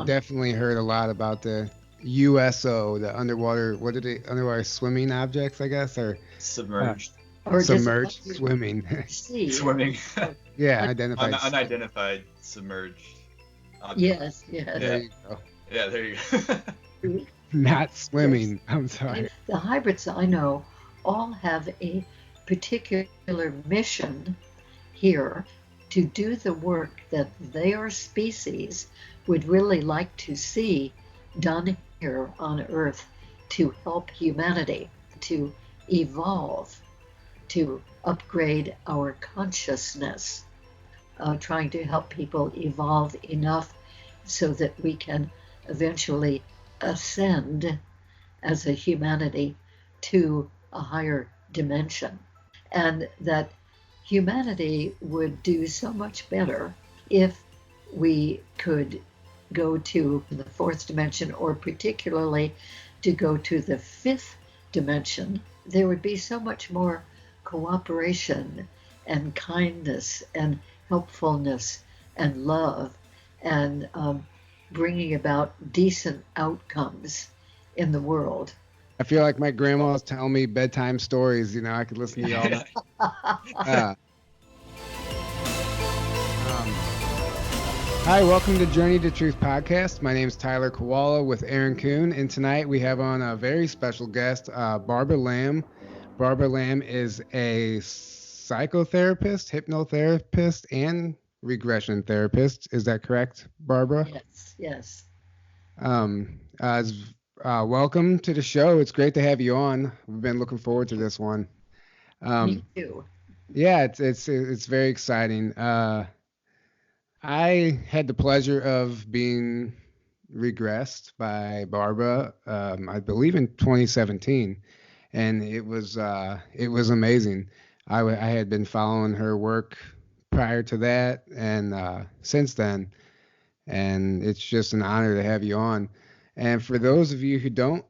on. definitely heard a lot about the USO, the underwater, what did it, underwater swimming objects, I guess, or uh, Submerged. Or does it let submerged you swimming. see? Swimming. Yeah, Un- identified. Unidentified submerged object. yes, There Yeah. yes. you go. Yeah, there you go. Not Yes. swimming. I'm sorry. The hybrids I know all have a particular mission here to do the work that their species would really like to see done here on Earth to help humanity to evolve, to upgrade our consciousness, trying to help people evolve enough so that we can eventually ascend as a humanity to a higher dimension. And that humanity would do so much better if we could go to the fourth dimension, or particularly to go to the fifth dimension. There would be so much more cooperation and kindness and helpfulness and love and bringing about decent outcomes in the world. I feel like my grandma was telling me bedtime stories. I could listen to you all night. Uh, um, Hi, welcome to Journey to Truth podcast. My name is Tyler Koala with Aaron Kuhn, and tonight we have on a very special guest, Barbara Lamb. Barbara Lamb is a psychotherapist, hypnotherapist, and regression therapist. Is that correct, Barbara? Yes, yes. Welcome to the show. It's great to have you on. We've been looking forward to this one. Me Um, too. yeah, it's very exciting. I had the pleasure of being regressed by Barbara, I believe in 2017, and it was amazing. I had been following her work prior to that, and since then, and it's just an honor to have you on. And for those of you who don't,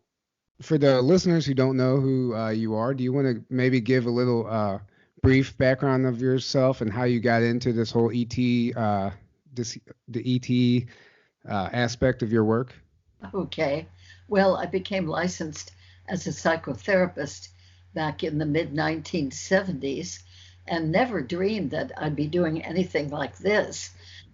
for the listeners who don't know who you are, do you want to maybe give a little brief background of yourself and how you got into this whole this, the ET aspect of your work? Okay. Well, I became licensed as a psychotherapist back in the mid 1970s and never dreamed that I'd be doing anything like this.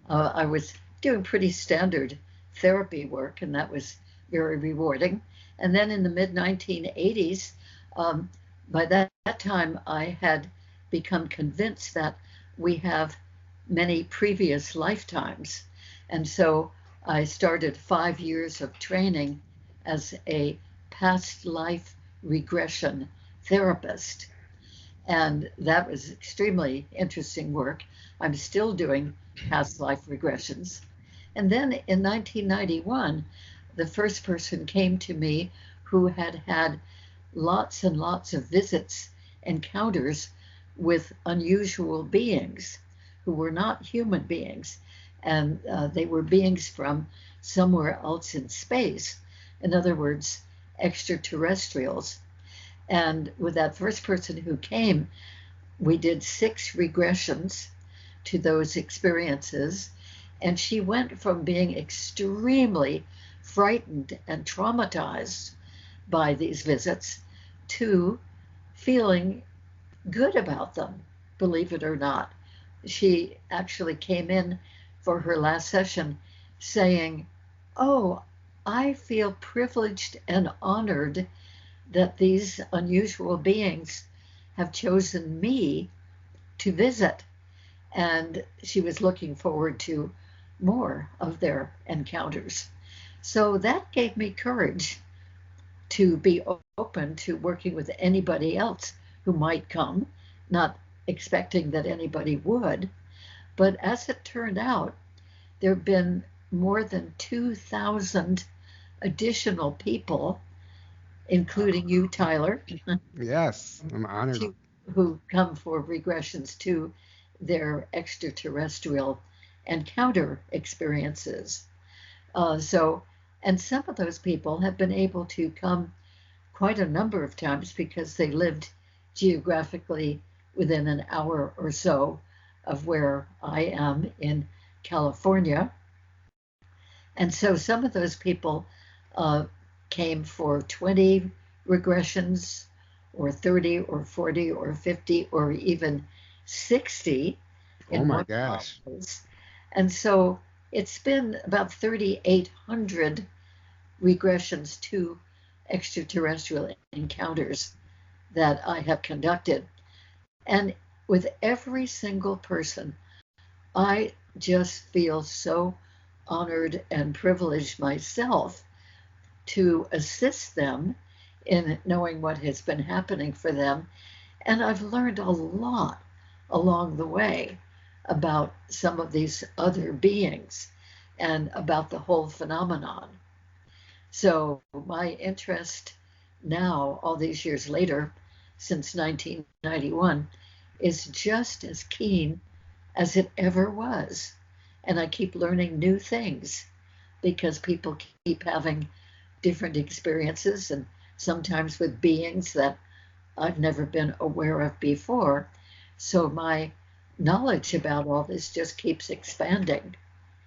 I was doing pretty standard therapy work, and that was very rewarding. And then in the mid 1980s, um, by that time, I had become convinced that we have many previous lifetimes. And so I started 5 years of training as a past life regression therapist. And that was extremely interesting work. I'm still doing past life regressions. And then in 1991, the first person came to me who had had lots and lots of visits, encounters with unusual beings who were not human beings. And they were beings from somewhere else in space. In other words, extraterrestrials. And with that first person who came, we did 6 regressions to those experiences. And she went from being extremely frightened and traumatized by these visits to feeling good about them, believe it or not. She actually came in for her last session saying, "Oh, I feel privileged and honored that these unusual beings have chosen me to visit." And she was looking forward to more of their encounters. So that gave me courage to be open to working with anybody else who might come, not expecting that anybody would. But as it turned out, there have been more than 2,000 additional people, including you, Tyler, Yes, I'm honored. who come for regressions to their extraterrestrial encounter experiences. So, and some of those people have been able to come quite a number of times because they lived geographically within an hour or so of where I am in California. And so some of those people uh, came for 20 regressions, or 30, or 40, or 50, or even 60 Oh in my one gosh. conference. And so it's been about 3,800 regressions to extraterrestrial encounters that I have conducted. And with every single person, I just feel so honored and privileged myself to assist them in knowing what has been happening for them. And I've learned a lot along the way about some of these other beings and about the whole phenomenon. So my interest now, all these years later, since 1991, is just as keen as it ever was. And I keep learning new things because people keep having different experiences, and sometimes with beings that I've never been aware of before. So my knowledge about all this just keeps expanding.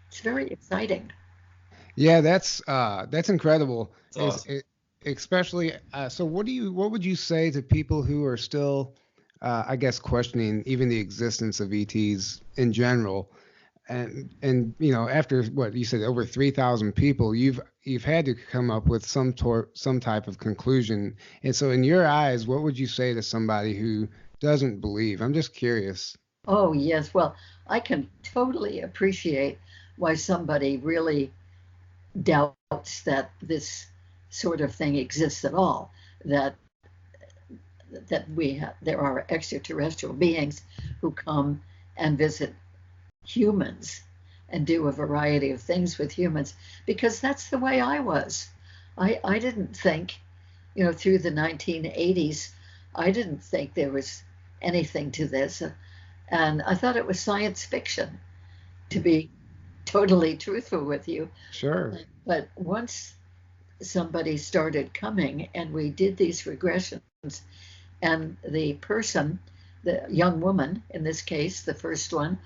It's very exciting. Yeah, that's incredible. It's awesome. Especially so what would you say to people who are still I guess questioning even the existence of ETs in general? And after what you said, over 3,000 people, you've had to come up with some type of conclusion. And so in your eyes, what would you say to somebody who doesn't believe? I'm just curious. Oh, yes. Well, I can totally appreciate why somebody really doubts that this sort of thing exists at all, that there are extraterrestrial beings who come and visit humans and do a variety of things with humans, because that's the way I was. I didn't think, through the 1980s, I didn't think there was anything to this. And I thought it was science fiction, to be totally truthful with you. Sure. But once somebody started coming and we did these regressions, and the person, the young woman in this case, the first one,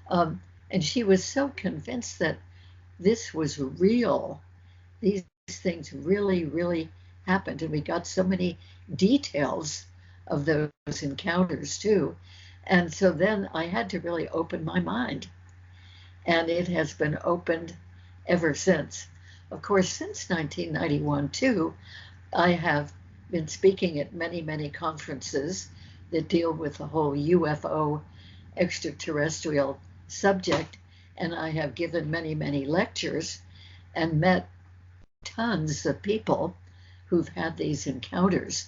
um, and she was so convinced that this was real. These things really, really happened. And we got so many details of those encounters too. And so then I had to really open my mind. And it has been opened ever since. Of course, since 1991, too, I have been speaking at many, many conferences that deal with the whole UFO extraterrestrial subject. And I have given many, many lectures and met tons of people who've had these encounters.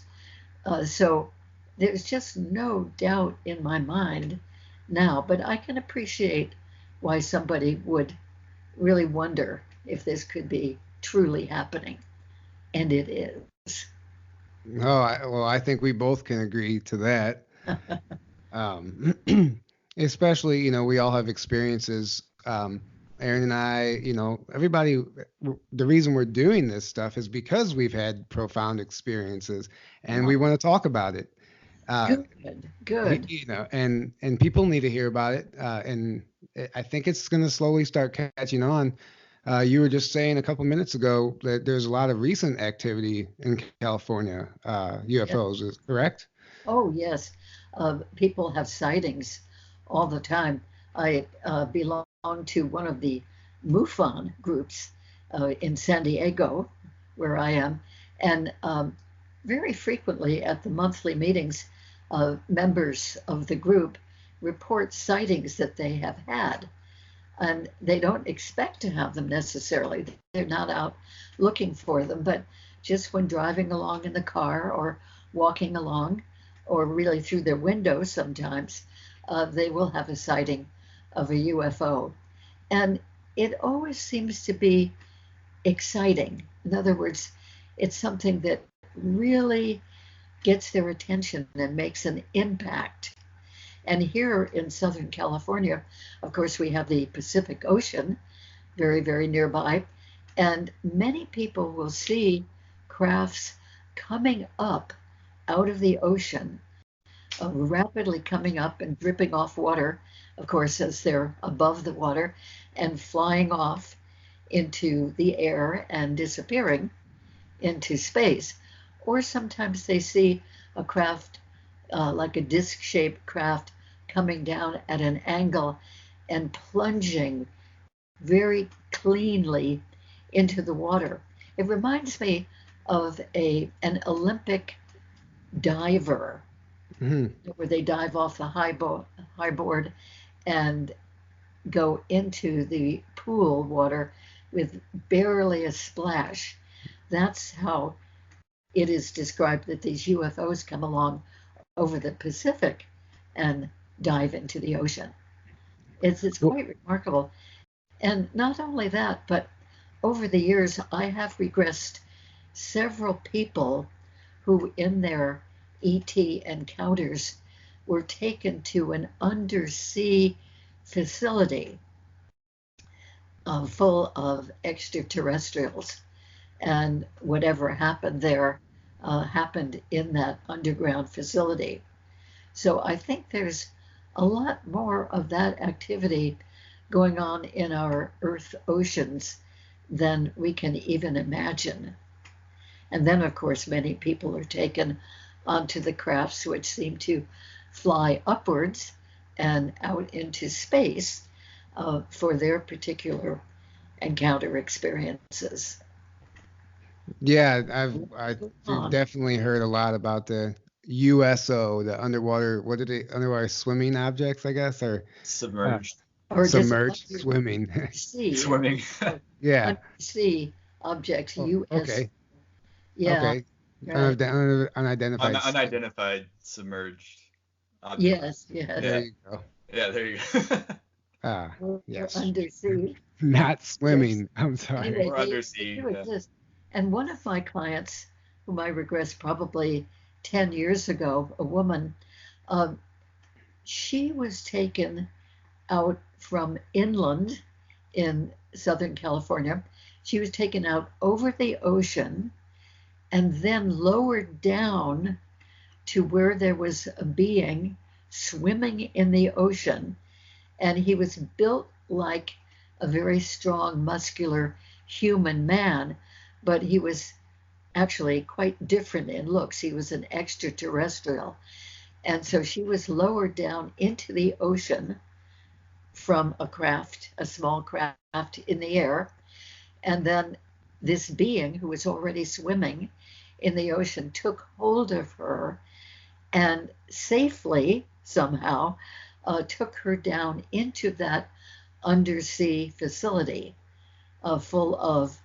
So there's just no doubt in my mind now, but I can appreciate why somebody would really wonder if this could be truly happening. And it is. No, well, I think we both can agree to that. Um, especially, we all have experiences. Aaron and I, everybody, the reason we're doing this stuff is because we've had profound experiences and we want to talk about it. Uh, Good, good. and people need to hear about it. And I think it's going to slowly start catching on. You were just saying a couple minutes ago that there's a lot of recent activity in California, Yes. UFOs, is correct? Oh, yes. People have sightings all the time. I belong to one of the MUFON groups in San Diego, where I am, and very frequently at the monthly meetings, members of the group report sightings that they have had, and they don't expect to have them necessarily. They're not out looking for them, but just when driving along in the car or walking along, or really through their window sometimes, they will have a sighting of a UFO. And it always seems to be exciting. In other words, it's something that really gets their attention and makes an impact. And here in Southern California, of course, we have the Pacific Ocean very, very nearby. And many people will see crafts coming up out of the ocean, rapidly coming up and dripping off water, of course, as they're above the water, and flying off into the air and disappearing into space. Or sometimes they see a craft, like a disc shaped craft, coming down at an angle and plunging very cleanly into the water. It reminds me of an Olympic diver Hmm. where they dive off the high board and go into the pool water with barely a splash. That's how it is described that these UFOs come along over the Pacific and dive into the ocean. It's Well, quite remarkable. And not only that, but over the years, I have regressed several people who, in their ET encounters, were taken to an undersea facility full of extraterrestrials. And whatever happened there happened in that underground facility. So I think there's a lot more of that activity going on in our Earth oceans than we can even imagine. And then, of course, many people are taken onto the crafts which seem to fly upwards and out into space for their particular encounter experiences. yeah, Go I've on. definitely heard a lot about the USO, the underwater, what did it, underwater swimming objects, I guess, or uh, Submerged Or just submerged swimming. undersea, swimming. Yeah. undersea objects, Oh, US. okay. Yeah, Okay. right. Unidentified stuff. Unidentified submerged objects. Yes, yes. There Yeah. you go. Yeah, there you go. Ah, Or yes. undersea Not objects. swimming. I'm sorry. Anyway, Or they undersea. do Yeah. exist. And one of my clients, whom I regressed probably 10 years ago, a woman, um, she was taken out from inland in Southern California. She was taken out over the ocean and then lowered down to where there was a being swimming in the ocean. And he was built like a very strong, muscular human man, but he was actually quite different in looks. He was an extraterrestrial. And so she was lowered down into the ocean from a craft, a small craft in the air. And then this being who was already swimming in the ocean took hold of her and safely somehow took her down into that undersea facility full of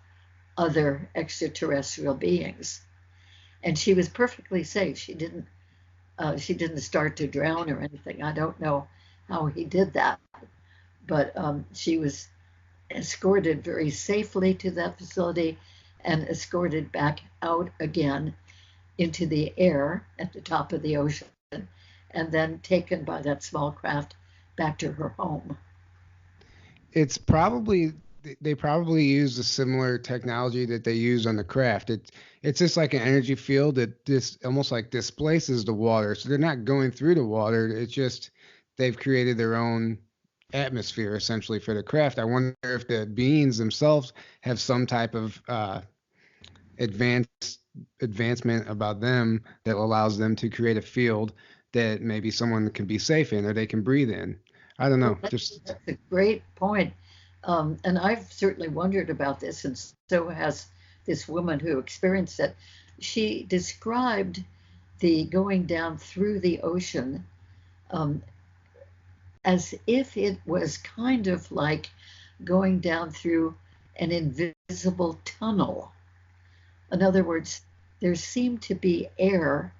other extraterrestrial beings. And she was perfectly safe. She didn't start to drown or anything. I don't know how he did that, but she was escorted very safely to that facility and escorted back out again into the air at the top of the ocean and then taken by that small craft back to her home. It's probably they probably use a similar technology that they use on the craft. It's just like an energy field that this almost like displaces the water. So they're not going through the water. It's just they've created their own atmosphere essentially for the craft. I wonder if the beings themselves have some type of advanced advancement about them that allows them to create a field that maybe someone can be safe in or they can breathe in. I don't know. Well, Just that's a great point. And I've certainly wondered about this, and so has this woman who experienced it. She described the going down through the ocean um, as if it was kind of like going down through an invisible tunnel. In other words, there seemed to be air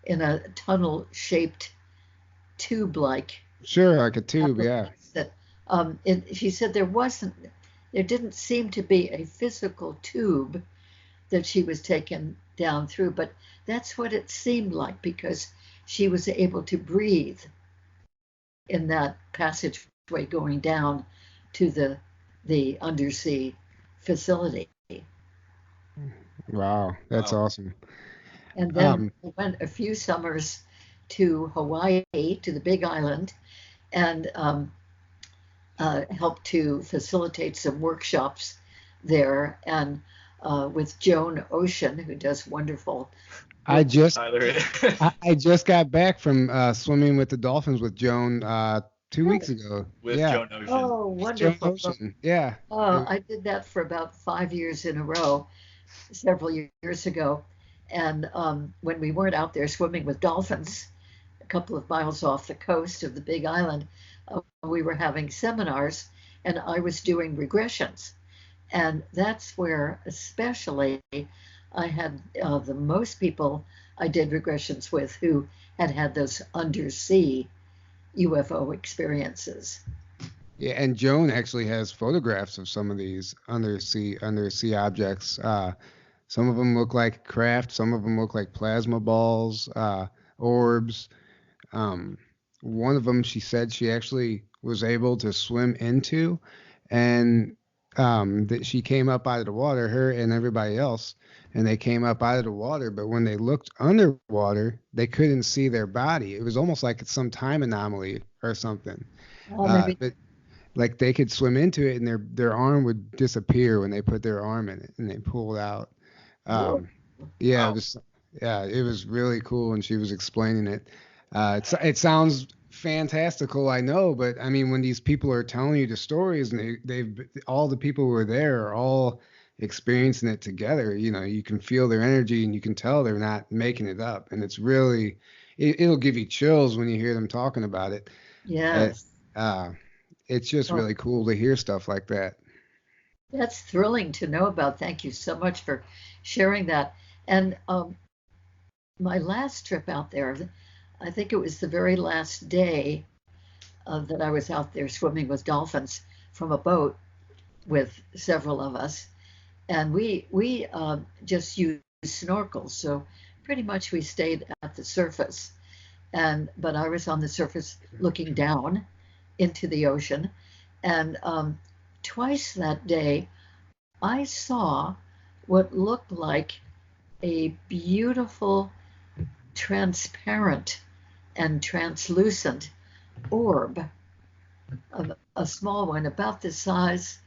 in a tunnel shaped tube like sure, like a tube, yeah. apparatus that she said there didn't seem to be a physical tube that she was taken down through, but that's what it seemed like because she was able to breathe in that passageway going down to the undersea facility. Wow, that's Wow. awesome. And then Um, I went a few summers to Hawaii, to the Big Island, and helped to facilitate some workshops there, and with Joan Ocean, who does wonderful I work. just Tyler. I just got back from swimming with the dolphins with Joan 2 weeks Really? ago. With Yeah, Joan Ocean. Oh, Joan wonderful. Well, Ocean. Yeah. I did that for about 5 years in a row, several years ago. And when we weren't out there swimming with dolphins, a couple of miles off the coast of the Big Island, we were having seminars, and I was doing regressions. And that's where, especially, I had the most people I did regressions with who had had those undersea UFO experiences. Yeah, and Joan actually has photographs of some of these undersea objects. Some of them look like craft, some of them look like plasma balls, orbs. Um, One of them, she said she actually was able to swim into, and that she came up out of the water, her and everybody else, and they came up out of the water. But when they looked underwater, they couldn't see their body. It was almost like it's some time anomaly or something. Maybe. But like they could swim into it, and their arm would disappear when they put their arm in it and they pulled out. Whoa. Um, yeah, Wow. it was really cool, and she was explaining it. It sounds fantastical, I know, but I mean, when these people are telling you the stories, and they've all the people who were there are all experiencing it together. You know, you can feel their energy, and you can tell they're not making it up, and it's really, it'll give you chills when you hear them talking about it. It Yes. uh, it's just Oh, really cool to hear stuff like that. that's thrilling to know about. Thank you so much for sharing that. And my last trip out there, I think it was the very last day that I was out there swimming with dolphins from a boat with several of us, and we just used snorkels. So pretty much we stayed at the surface, and but I was on the surface looking down into the ocean, and twice that day I saw what looked like a beautiful transparent and translucent orb, of a small one about the size,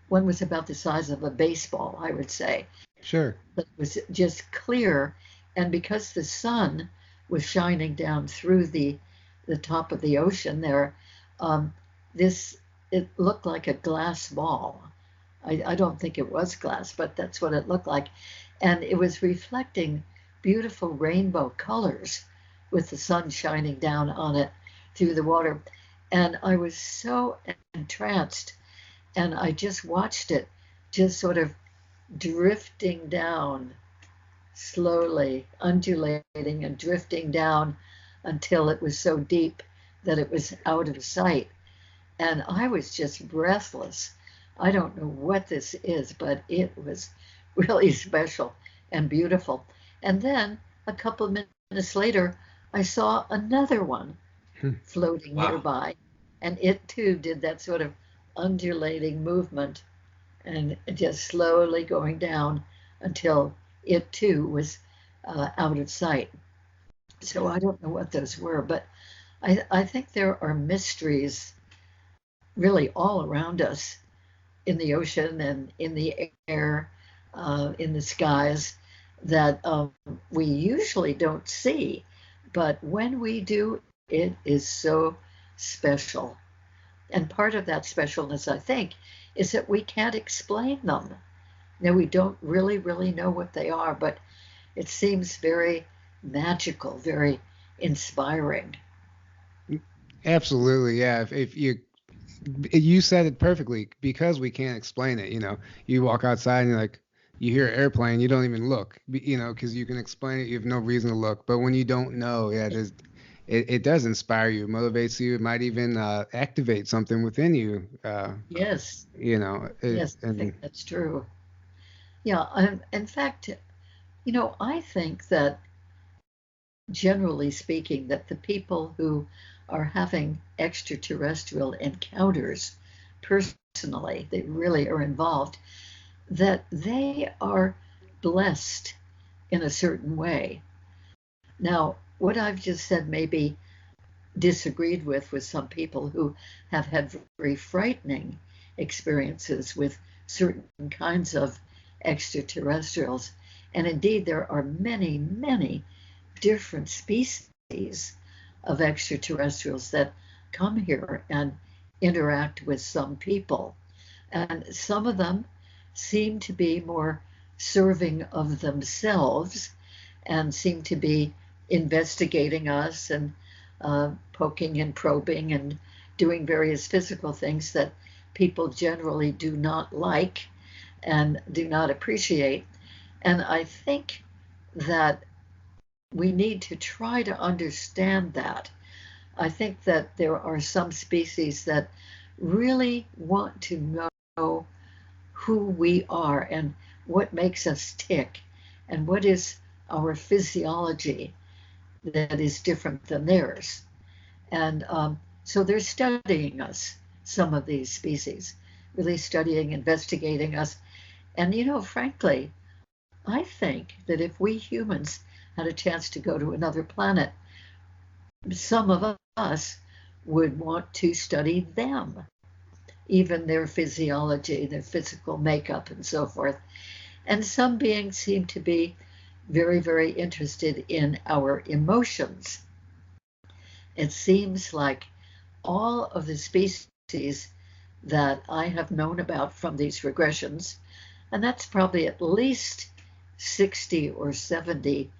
one was about the size of a baseball, I would say, Sure. but it was just clear. And because the sun was shining down through the top of the ocean there, um, this it looked like a glass ball. I don't think it was glass, but that's what it looked like. And it was reflecting beautiful rainbow colors with the sun shining down on it through the water. And I was so entranced, and I just watched it just sort of drifting down slowly, undulating and drifting down until it was so deep that it was out of sight. And I was just breathless. I don't know what this is, but it was really special and beautiful. And then a couple of minutes later, I saw another one floating Wow. nearby, and it too did that sort of undulating movement and just slowly going down until it too was out of sight. So I don't know what those were, but I think there are mysteries really all around us in the ocean and in the air, in the skies that we usually don't see. But when we do, it is so special. And part of that specialness, I think, is that we can't explain them. Now, we don't really know what they are, but it seems very magical, very inspiring. Absolutely, yeah. If you said it perfectly, because we can't explain it. You walk outside and you're like, you hear an airplane, you don't even look, because you can explain it, you have no reason to look. But when you don't know, yeah, it does inspire you, motivates you. It might even activate something within you. Yes, yes, I And think that's true. Yeah, in fact, I think that generally speaking, that the people who are having extraterrestrial encounters personally, they really are involved, that they are blessed in a certain way. Now, what I've just said may be disagreed with some people who have had very frightening experiences with certain kinds of extraterrestrials. And indeed, there are many, many different species of extraterrestrials that come here and interact with some people. And some of them seem to be more serving of themselves and seem to be investigating us and poking and probing and doing various physical things that people generally do not like and do not appreciate. And I think that we need to try to understand that. I think that there are some species that really want to know who we are and what makes us tick and what is our physiology that is different than theirs. And so they're studying us, some of these species, really studying, investigating us. And, frankly, I think that if we humans had a chance to go to another planet, some of us would want to study them, even their physiology, their physical makeup, and so forth. And some beings seem to be very, very interested in our emotions. It seems like all of the species that I have known about from these regressions, and that's probably at least 60 or 70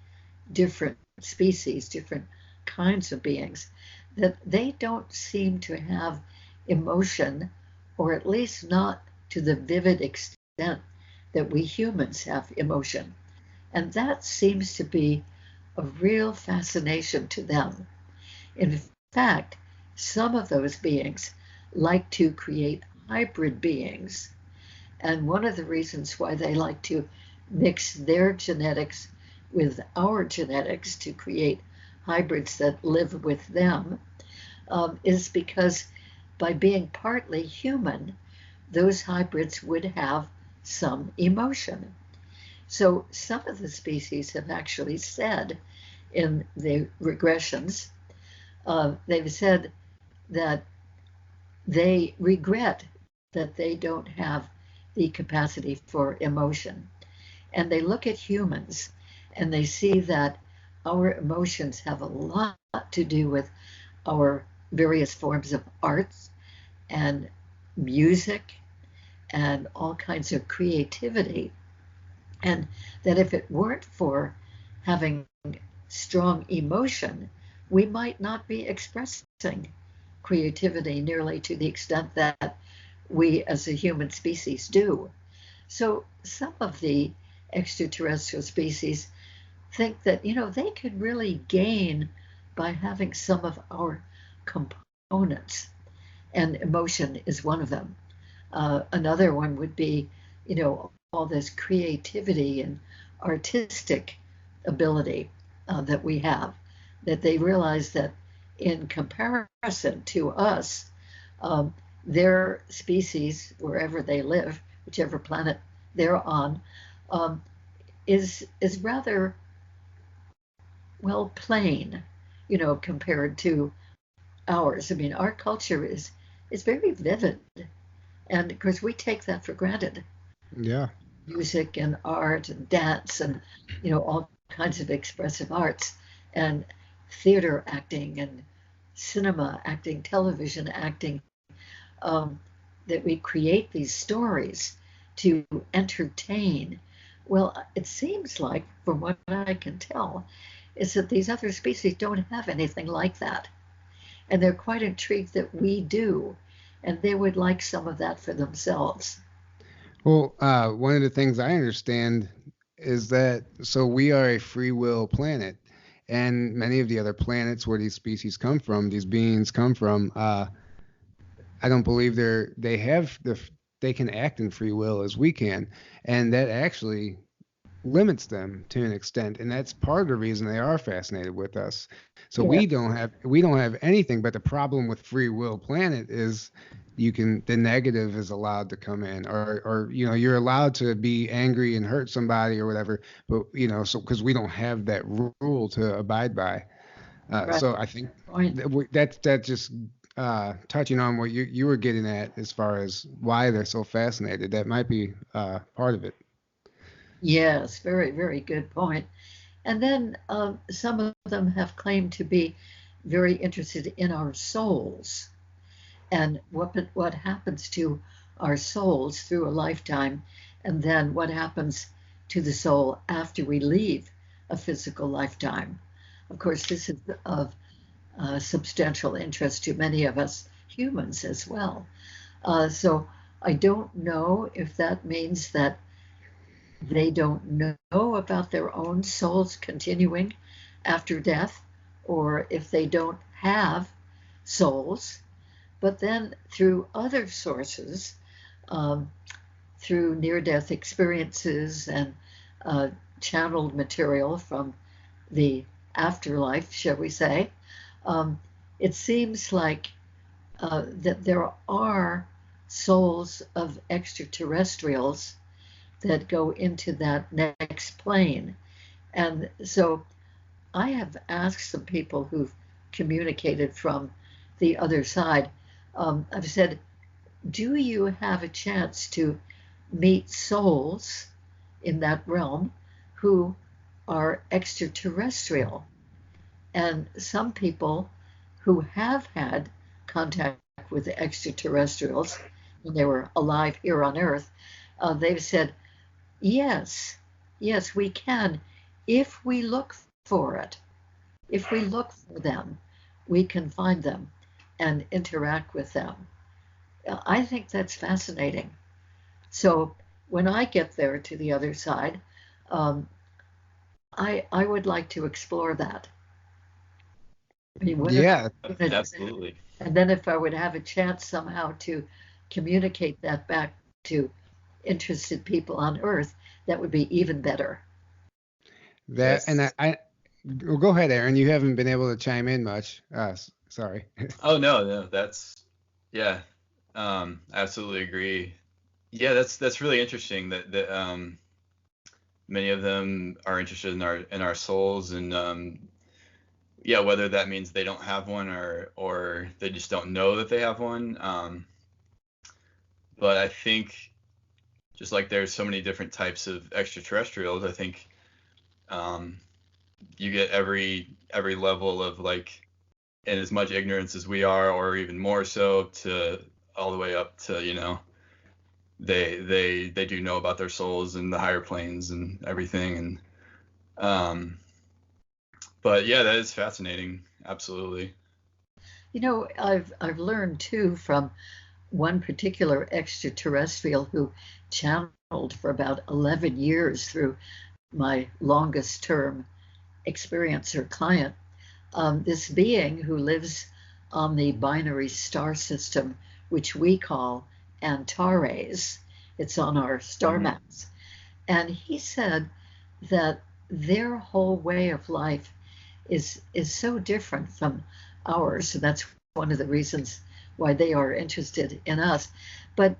different species, different kinds of beings, that they don't seem to have emotion, or at least not to the vivid extent that we humans have emotion. And that seems to be a real fascination to them. In fact, some of those beings like to create hybrid beings. And one of the reasons why they like to mix their genetics with our genetics to create hybrids that live with them is because by being partly human, those hybrids would have some emotion. So some of the species have actually said in the regressions, they've said that they regret that they don't have the capacity for emotion. And they look at humans and they see that our emotions have a lot to do with our various forms of arts and music and all kinds of creativity. And that if it weren't for having strong emotion, we might not be expressing creativity nearly to the extent that we as a human species do. So some of the extraterrestrial species think that, they could really gain by having some of our components, and emotion is one of them. Another one would be, all this creativity and artistic ability that we have, that they realize that in comparison to us, um, their species, wherever they live, whichever planet they're on, um, is rather well plain, compared to ours. I mean, our culture is very vivid, and of course we take that for granted. Yeah. Music and art and dance and all kinds of expressive arts and theater acting and cinema acting, television acting, um, that we create these stories to entertain. Well, it seems like, from what I can tell, is that these other species don't have anything like that. And they're quite intrigued that we do. And they would like some of that for themselves. Well, one of the things I understand is that so we are a free will planet, and many of the other planets where these species come from, these beings come from, I don't believe they have they can act in free will as we can, and that actually limits them to an extent, and that's part of the reason they are fascinated with us. So Yeah, we don't have anything, but the problem with free will planet is the negative is allowed to come in, or you're allowed to be angry and hurt somebody or whatever, but so because we don't have that rule to abide by. Right. So I think Point. that just touching on what you were getting at as far as why they're so fascinated. That might be part of it. Yes, very, very good point. And then some of them have claimed to be very interested in our souls and what happens to our souls through a lifetime, and then what happens to the soul after we leave a physical lifetime. Of course, this is of substantial interest to many of us humans as well. So I don't know if that means that they don't know about their own souls continuing after death, or if they don't have souls. But then through other sources, um, through near death experiences and uh, channeled material from the afterlife, shall we say, um, it seems like that there are souls of extraterrestrials that go into that next plane. And so I have asked some people who've communicated from the other side, I've said, do you have a chance to meet souls in that realm who are extraterrestrial? And some people who have had contact with the extraterrestrials when they were alive here on Earth, they've said, yes, yes, we can if we look for it. If we look for them, we can find them and interact with them. I think that's fascinating. So when I get there to the other side, um, I would like to explore that. I mean, what Yeah, Absolutely. and then if I would have a chance somehow to communicate that back to interested people on Earth, that would be even better. that and Yes. well, go ahead, Aaron. You haven't been able to chime in much. Sorry. Oh no, no, that's yeah. Absolutely agree. Yeah, that's really interesting that many of them are interested in our souls and yeah, whether that means they don't have one or they just don't know that they have one. But I think just like there's so many different types of extraterrestrials, I think um, you get every level of like in as much ignorance as we are, or even more so, to all the way up to they do know about their souls and the higher planes and everything. And but yeah, that is fascinating. Absolutely. I've learned too from one particular extraterrestrial who channeled for about 11 years through my longest term experiencer client. This being who lives on the binary star system, which we call Antares, it's on our star Hmm. maps. And he said that their whole way of life is so different from ours. So that's one of the reasons why they are interested in us. But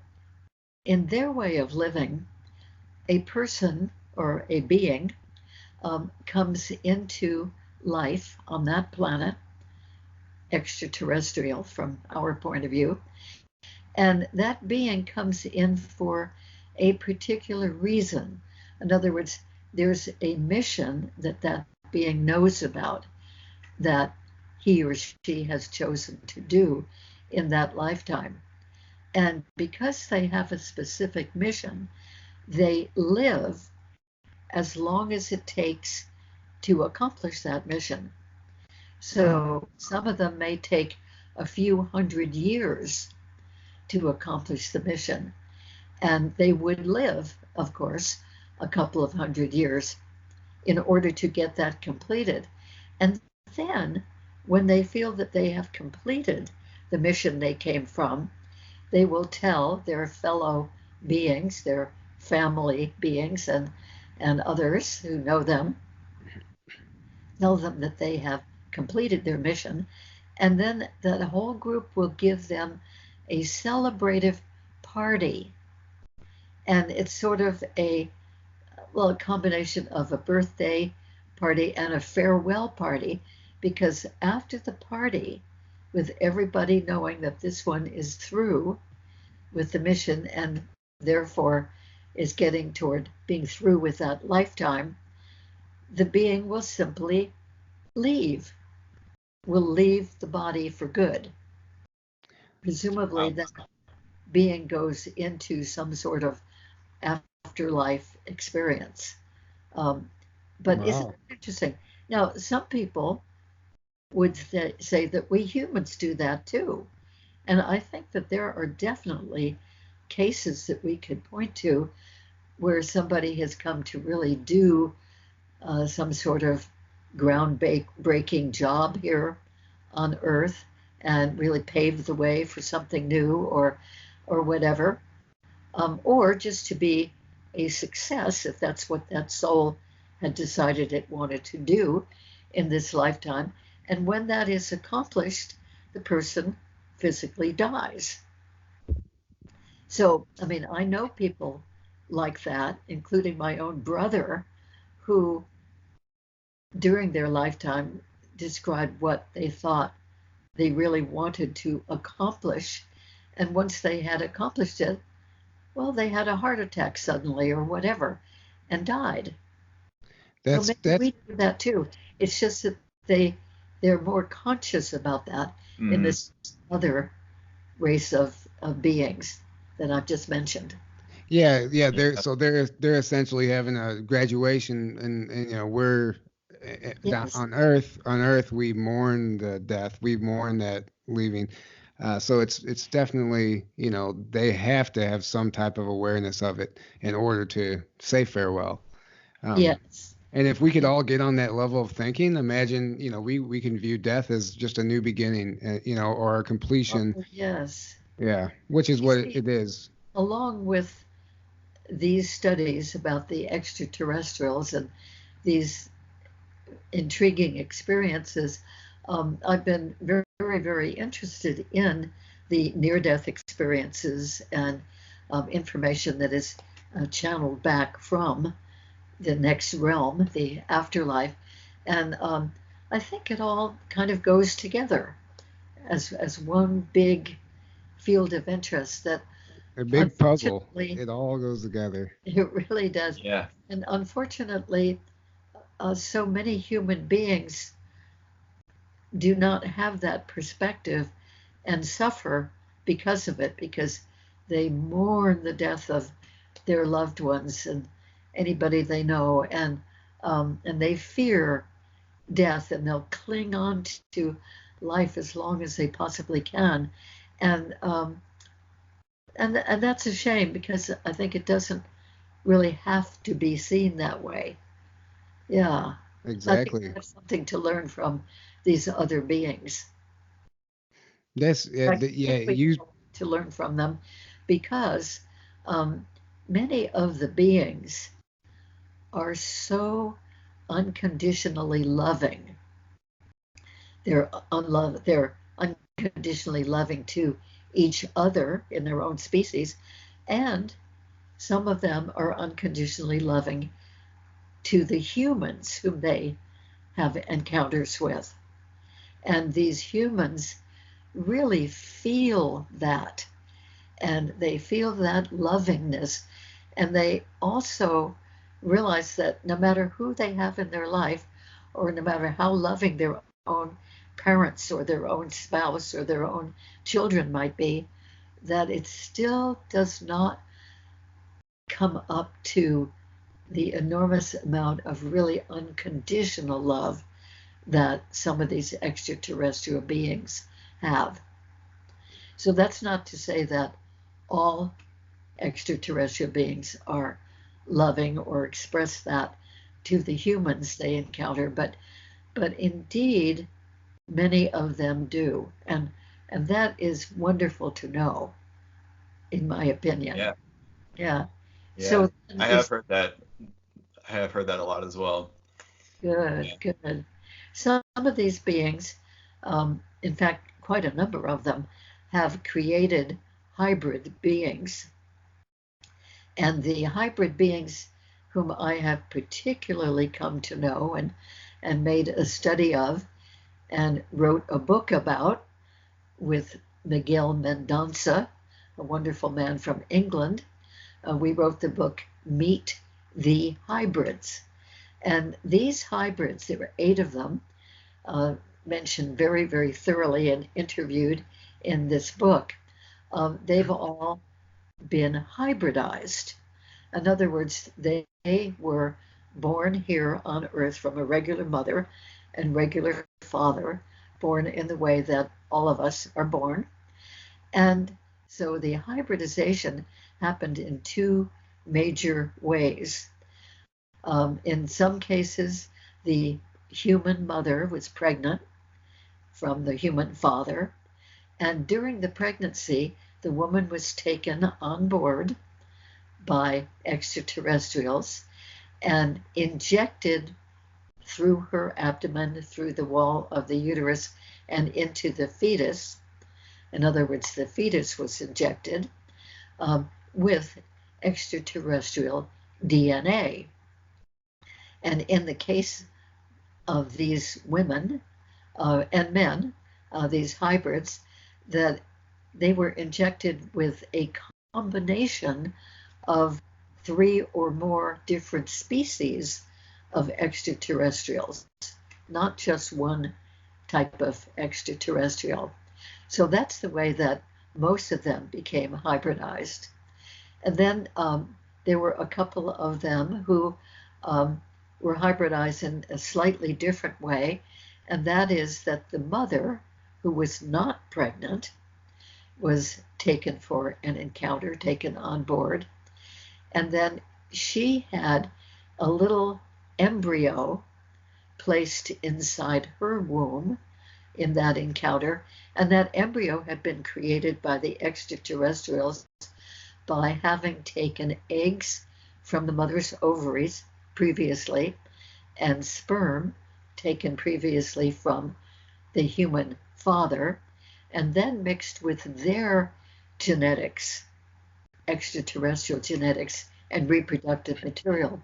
in their way of living, a person or a being comes into life on that planet, extraterrestrial from our point of view, and that being comes in for a particular reason. In other words, there's a mission that that being knows about that he or she has chosen to do in that lifetime. And because they have a specific mission, they live as long as it takes to accomplish that mission. So some of them may take a few hundred years to accomplish the mission. And they would live, of course, a couple of hundred years in order to get that completed. And then, when they feel that they have completed the mission they came from, they will tell their fellow beings, their family beings, and others who know them, tell them that they have completed their mission. And then that whole group will give them a celebrative party. And it's sort of a combination of a birthday party and a farewell party because after the party, with everybody knowing that this one is through with the mission and therefore is getting toward being through with that lifetime, the being will simply leave, will leave the body for good. Presumably, Wow. that being goes into some sort of afterlife experience. Um, but isn't Wow. it interesting? Now, some people would say that we humans do that too. And I think that there are definitely cases that we could point to where somebody has come to really do some sort of ground-breaking job here on Earth and really pave the way for something new or whatever, or just to be a success if that's what that soul had decided it wanted to do in this lifetime. And when that is accomplished, the person physically dies. So, I mean, I know people like that, including my own brother, who during their lifetime described what they thought they really wanted to accomplish. And once they had accomplished it, well, they had a heart attack suddenly or whatever and died. So That's maybe that's we do that too. It's just that they they're more conscious about that in Mm, this other race of beings that I've just mentioned. Yeah, yeah. They're yeah. so they're essentially having a graduation, and we're Yes. on Earth. On Earth, we mourn the death. We mourn that leaving. So it's definitely they have to have some type of awareness of it in order to say farewell. Um, Yes. and if we could all get on that level of thinking, imagine we can view death as just a new beginning, or a completion. Oh, yes. Yeah, which is You what see, it is. along with these studies about the extraterrestrials and these intriguing experiences, I've been very, very, very interested in the near death experiences and information that is channeled back from the next realm, the afterlife. And I think it all kind of goes together as one big field of interest that A big puzzle. unfortunately It all goes together. it really does. Yeah. And unfortunately, so many human beings do not have that perspective and suffer because of it, because they mourn the death of their loved ones and anybody they know, and they fear death, and they'll cling on to life as long as they possibly can, and and that's a shame because I think it doesn't really have to be seen that way. Yeah, I think we Exactly. have something to learn from these other beings. That's I yeah. think we You have to learn from them because um, many of the beings are so unconditionally loving. They're unconditionally loving to each other in their own species, and some of them are unconditionally loving to the humans whom they have encounters with. And these humans really feel that, and they feel that lovingness, and they also realize that no matter who they have in their life, or no matter how loving their own parents or their own spouse or their own children might be, that it still does not come up to the enormous amount of really unconditional love that some of these extraterrestrial beings have. So that's not to say that all extraterrestrial beings are loving or express that to the humans they encounter, but indeed many of them do, and that is wonderful to know, in my opinion. Yeah. Yeah. Yeah. So I have is heard that. I have heard that a lot as well. good, Yeah. good. Some of these beings, in fact, quite a number of them, have created hybrid beings. And the hybrid beings whom I have particularly come to know and made a study of and wrote a book about with Miguel Mendonça, a wonderful man from England. We wrote the book Meet the Hybrids. And these hybrids, there were 8 of them, mentioned very, very thoroughly and interviewed in this book. They've all been hybridized. In other words, they were born here on Earth from a regular mother and regular father, born in the way that all of us are born. And so the hybridization happened in 2 major ways. In some cases, the human mother was pregnant from the human father, and during the pregnancy, the woman was taken on board by extraterrestrials and injected through her abdomen, through the wall of the uterus, and into the fetus. In other words, the fetus was injected with extraterrestrial DNA. And in the case of these women and men, these hybrids, that they were injected with a combination of 3 or more different species of extraterrestrials, not just one type of extraterrestrial. So that's the way that most of them became hybridized. And then there were a couple of them who were hybridized in a slightly different way, and that is that the mother, who was not pregnant, was taken for an encounter, taken on board, and then she had a little embryo placed inside her womb in that encounter, and that embryo had been created by the extraterrestrials by having taken eggs from the mother's ovaries previously and sperm taken previously from the human father, and then mixed with their genetics, extraterrestrial genetics, and reproductive material,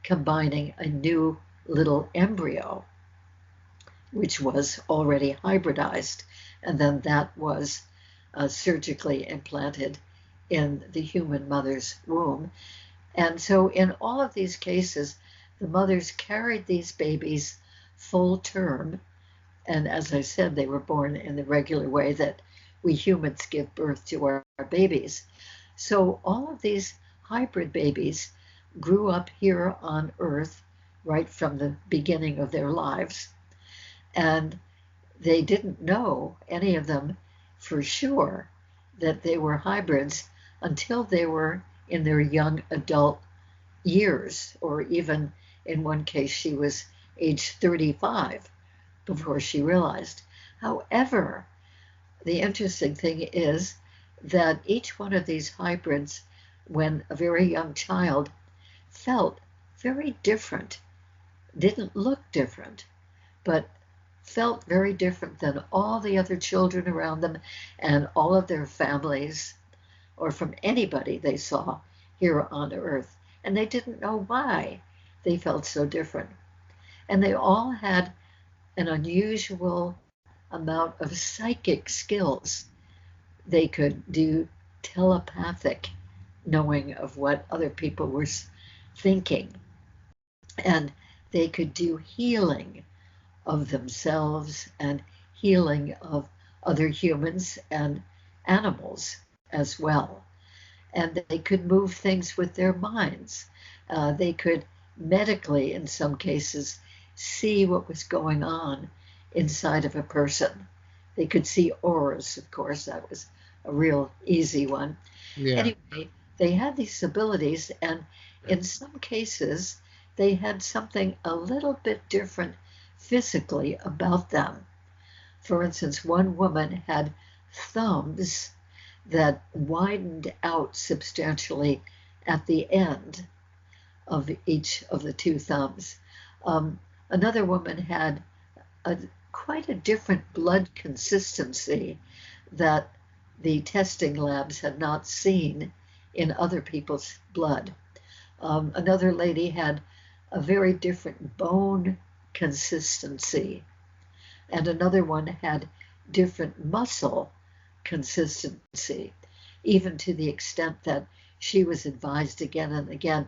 combining a new little embryo, which was already hybridized, and then that was surgically implanted in the human mother's womb. And so in all of these cases, the mothers carried these babies full term. And as I said, they were born in the regular way that we humans give birth to our babies. So all of these hybrid babies grew up here on Earth right from the beginning of their lives. And they didn't know, any of them, for sure, that they were hybrids until they were in their young adult years, or even in one case, she was age 35 before she realized. However, the interesting thing is that each one of these hybrids, when a very young child, felt very different, didn't look different, but felt very different than all the other children around them and all of their families, or from anybody they saw here on Earth. And they didn't know why they felt so different. And they all had an unusual amount of psychic skills. They could do telepathic knowing of what other people were thinking. And they could do healing of themselves and healing of other humans and animals as well. And they could move things with their minds. They could medically, in some cases, see what was going on inside of a person. They could see auras, of course, that was a real easy one. Yeah. Anyway, they had these abilities, and in some cases, they had something a little bit different physically about them. For instance, one woman had thumbs that widened out substantially at the end of each of the 2 thumbs. Another woman had quite a different blood consistency that the testing labs had not seen in other people's blood. Another lady had a very different bone consistency. and another one had different muscle consistency, even to the extent that she was advised again and again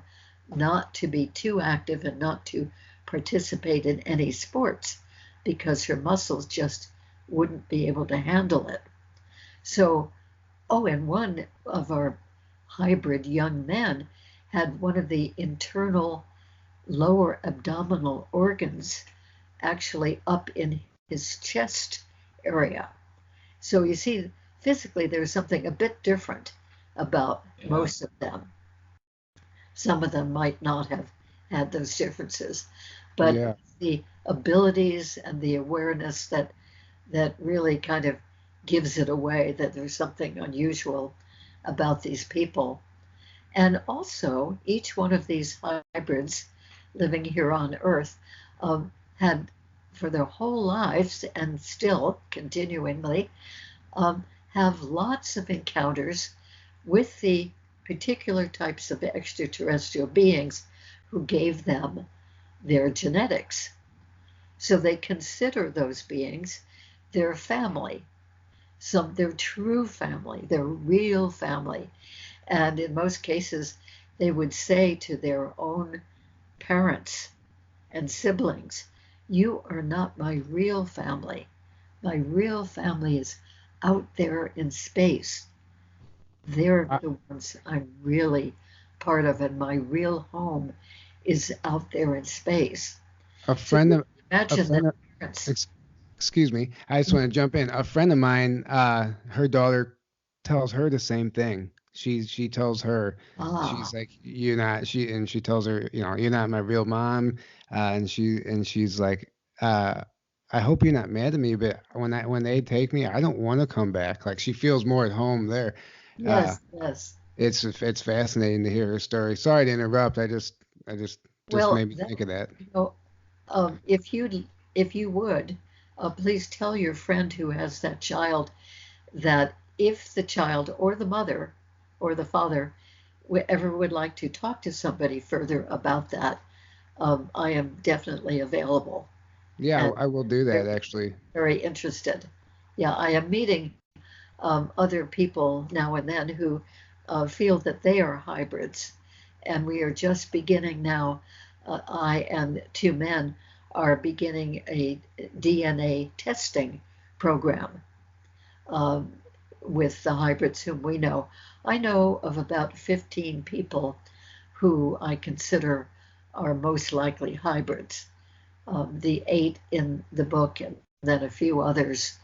not to be too active and not to participate in any sports because her muscles just wouldn't be able to handle it. So, oh, and one of our hybrid young men had one of the internal lower abdominal organs actually up in his chest area. So you see, physically, there's something a bit different about Yeah. most of them. Some of them might not have had those differences, but Yeah. the abilities and the awareness that really kind of gives it away that there's something unusual about these people. And also, each one of these hybrids living here on Earth had, for their whole lives and still continuingly, have lots of encounters with the particular types of extraterrestrial beings who gave them their genetics. So they consider those beings their family, their true family, their real family. And in most cases, they would say to their own parents and siblings, "You are not my real family. My real family is out there in space. They're A, the ones I'm really part of, and my real home is out there in space." a So friend of a imagine that friend of parents. ex, excuse me. I just want to jump in. A friend of mine, her daughter tells her the same thing. She tells her, Ah, she's like, you're not, she tells her, you're not my real mom. And she's like, uh, I hope you're not mad at me, but when they take me, I don't want to come back. Like she feels more at home there. Uh, yes, yes. it's fascinating to hear her story. Sorry to interrupt. I just Well, made me think of that. you know, if you would, please tell your friend who has that child that if the child or the mother or the father ever would like to talk to somebody further about that, I am definitely available Yeah, and I will do that very, actually. very interested. Yeah, I am meeting other people now and then who feel that they are hybrids. And we are just beginning now, I and two men are beginning a DNA testing program um, with the hybrids whom we know. I know of about 15 people who I consider are most likely hybrids. The 8 in the book, and then a few others,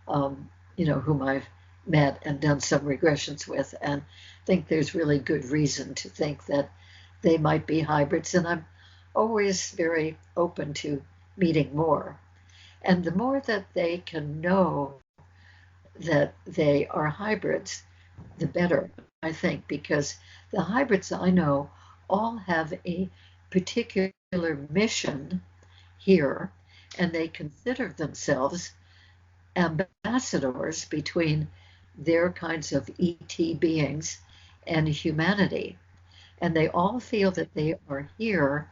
um, whom I've met and done some regressions with, and think there's really good reason to think that they might be hybrids. And I'm always very open to meeting more. And the more that they can know that they are hybrids, the better, I think, because the hybrids I know all have a particular mission here, and they consider themselves ambassadors between their kinds of ET beings and humanity. And they all feel that they are here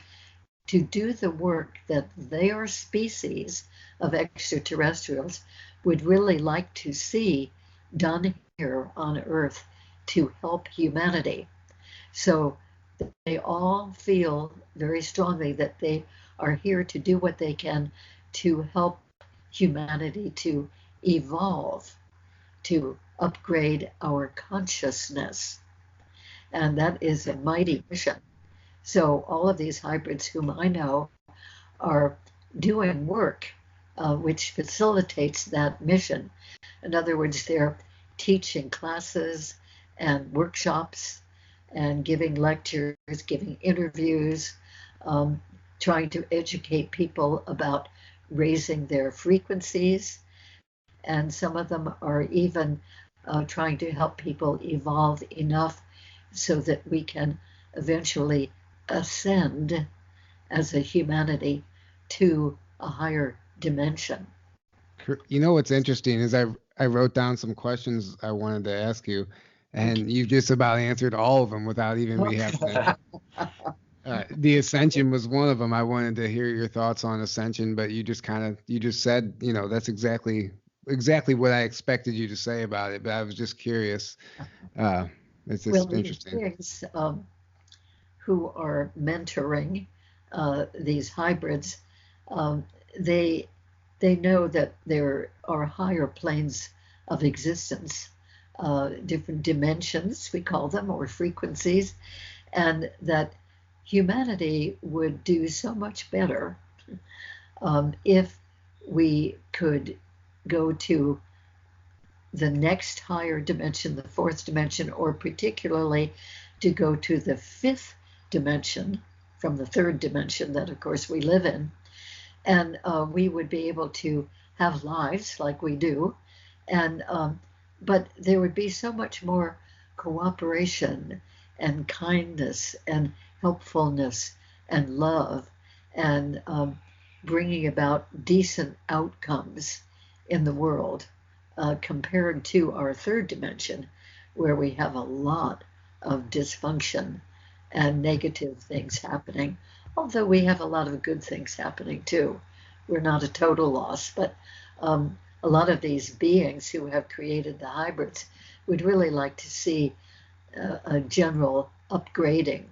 to do the work that their species of extraterrestrials would really like to see done here on Earth to help humanity. So they all feel very strongly that they are here to do what they can to help humanity to evolve, to upgrade our consciousness. And that is a mighty mission. So all of these hybrids whom I know are doing work which facilitates that mission. In other words, they're teaching classes and workshops and giving lectures, giving interviews, um, trying to educate people about raising their frequencies. And some of them are even trying to help people evolve enough so that we can eventually ascend as a humanity to a higher dimension. You know what's interesting is I wrote down some questions I wanted to ask you, Okay. and you just about answered all of them without even me having to. Okay. The Ascension was one of them. I wanted to hear your thoughts on Ascension, but you just said, that's exactly what I expected you to say about it. But I was just curious. Uh, it's Well, just these interesting. beings who are mentoring these hybrids, um, they they know that there are higher planes of existence, different dimensions we call them, or frequencies, and that humanity would do so much better if we could go to the next higher dimension, the fourth dimension, or particularly to go to the fifth dimension from the third dimension that, of course, we live in. And we would be able to have lives like we do. And but there would be so much more cooperation and kindness and helpfulness and love and bringing about decent outcomes in the world compared to our third dimension, where we have a lot of dysfunction and negative things happening. Although we have a lot of good things happening too. We're not a total loss, but a lot of these beings who have created the hybrids would really like to see a general upgrading.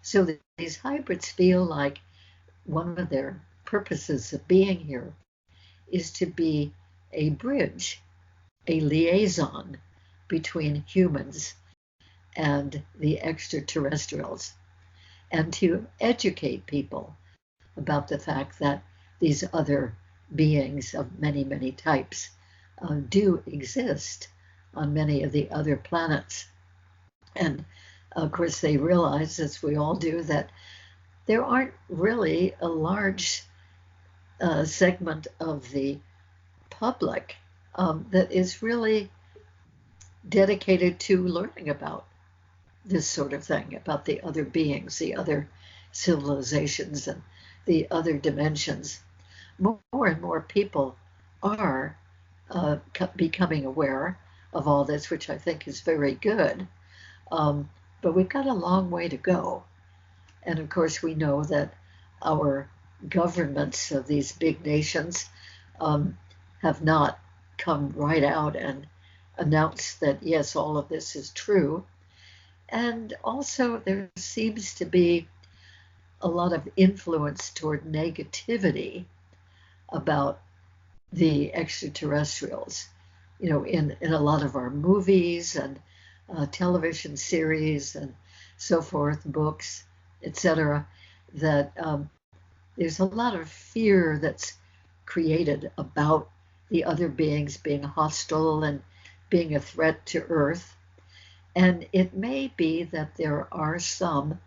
So these hybrids feel like one of their purposes of being here is to be a bridge, a liaison between humans and the extraterrestrials, and to educate people about the fact that these other beings of many, many types do exist on many of the other planets. And of course, they realize, as we all do, that there aren't really a large segment of the public that is really dedicated to learning about this sort of thing, about the other beings, the other civilizations, and the other dimensions. More and more people are becoming aware of all this, which I think is very good. Um, but we've got a long way to go. And of course, we know that our governments of these big nations um, have not come right out and announced that, yes, all of this is true. And also, there seems to be a lot of influence toward negativity about the extraterrestrials, in a lot of our movies and television series and so forth, books, etc., that there's a lot of fear that's created about the other beings being hostile and being a threat to Earth. And it may be that there are some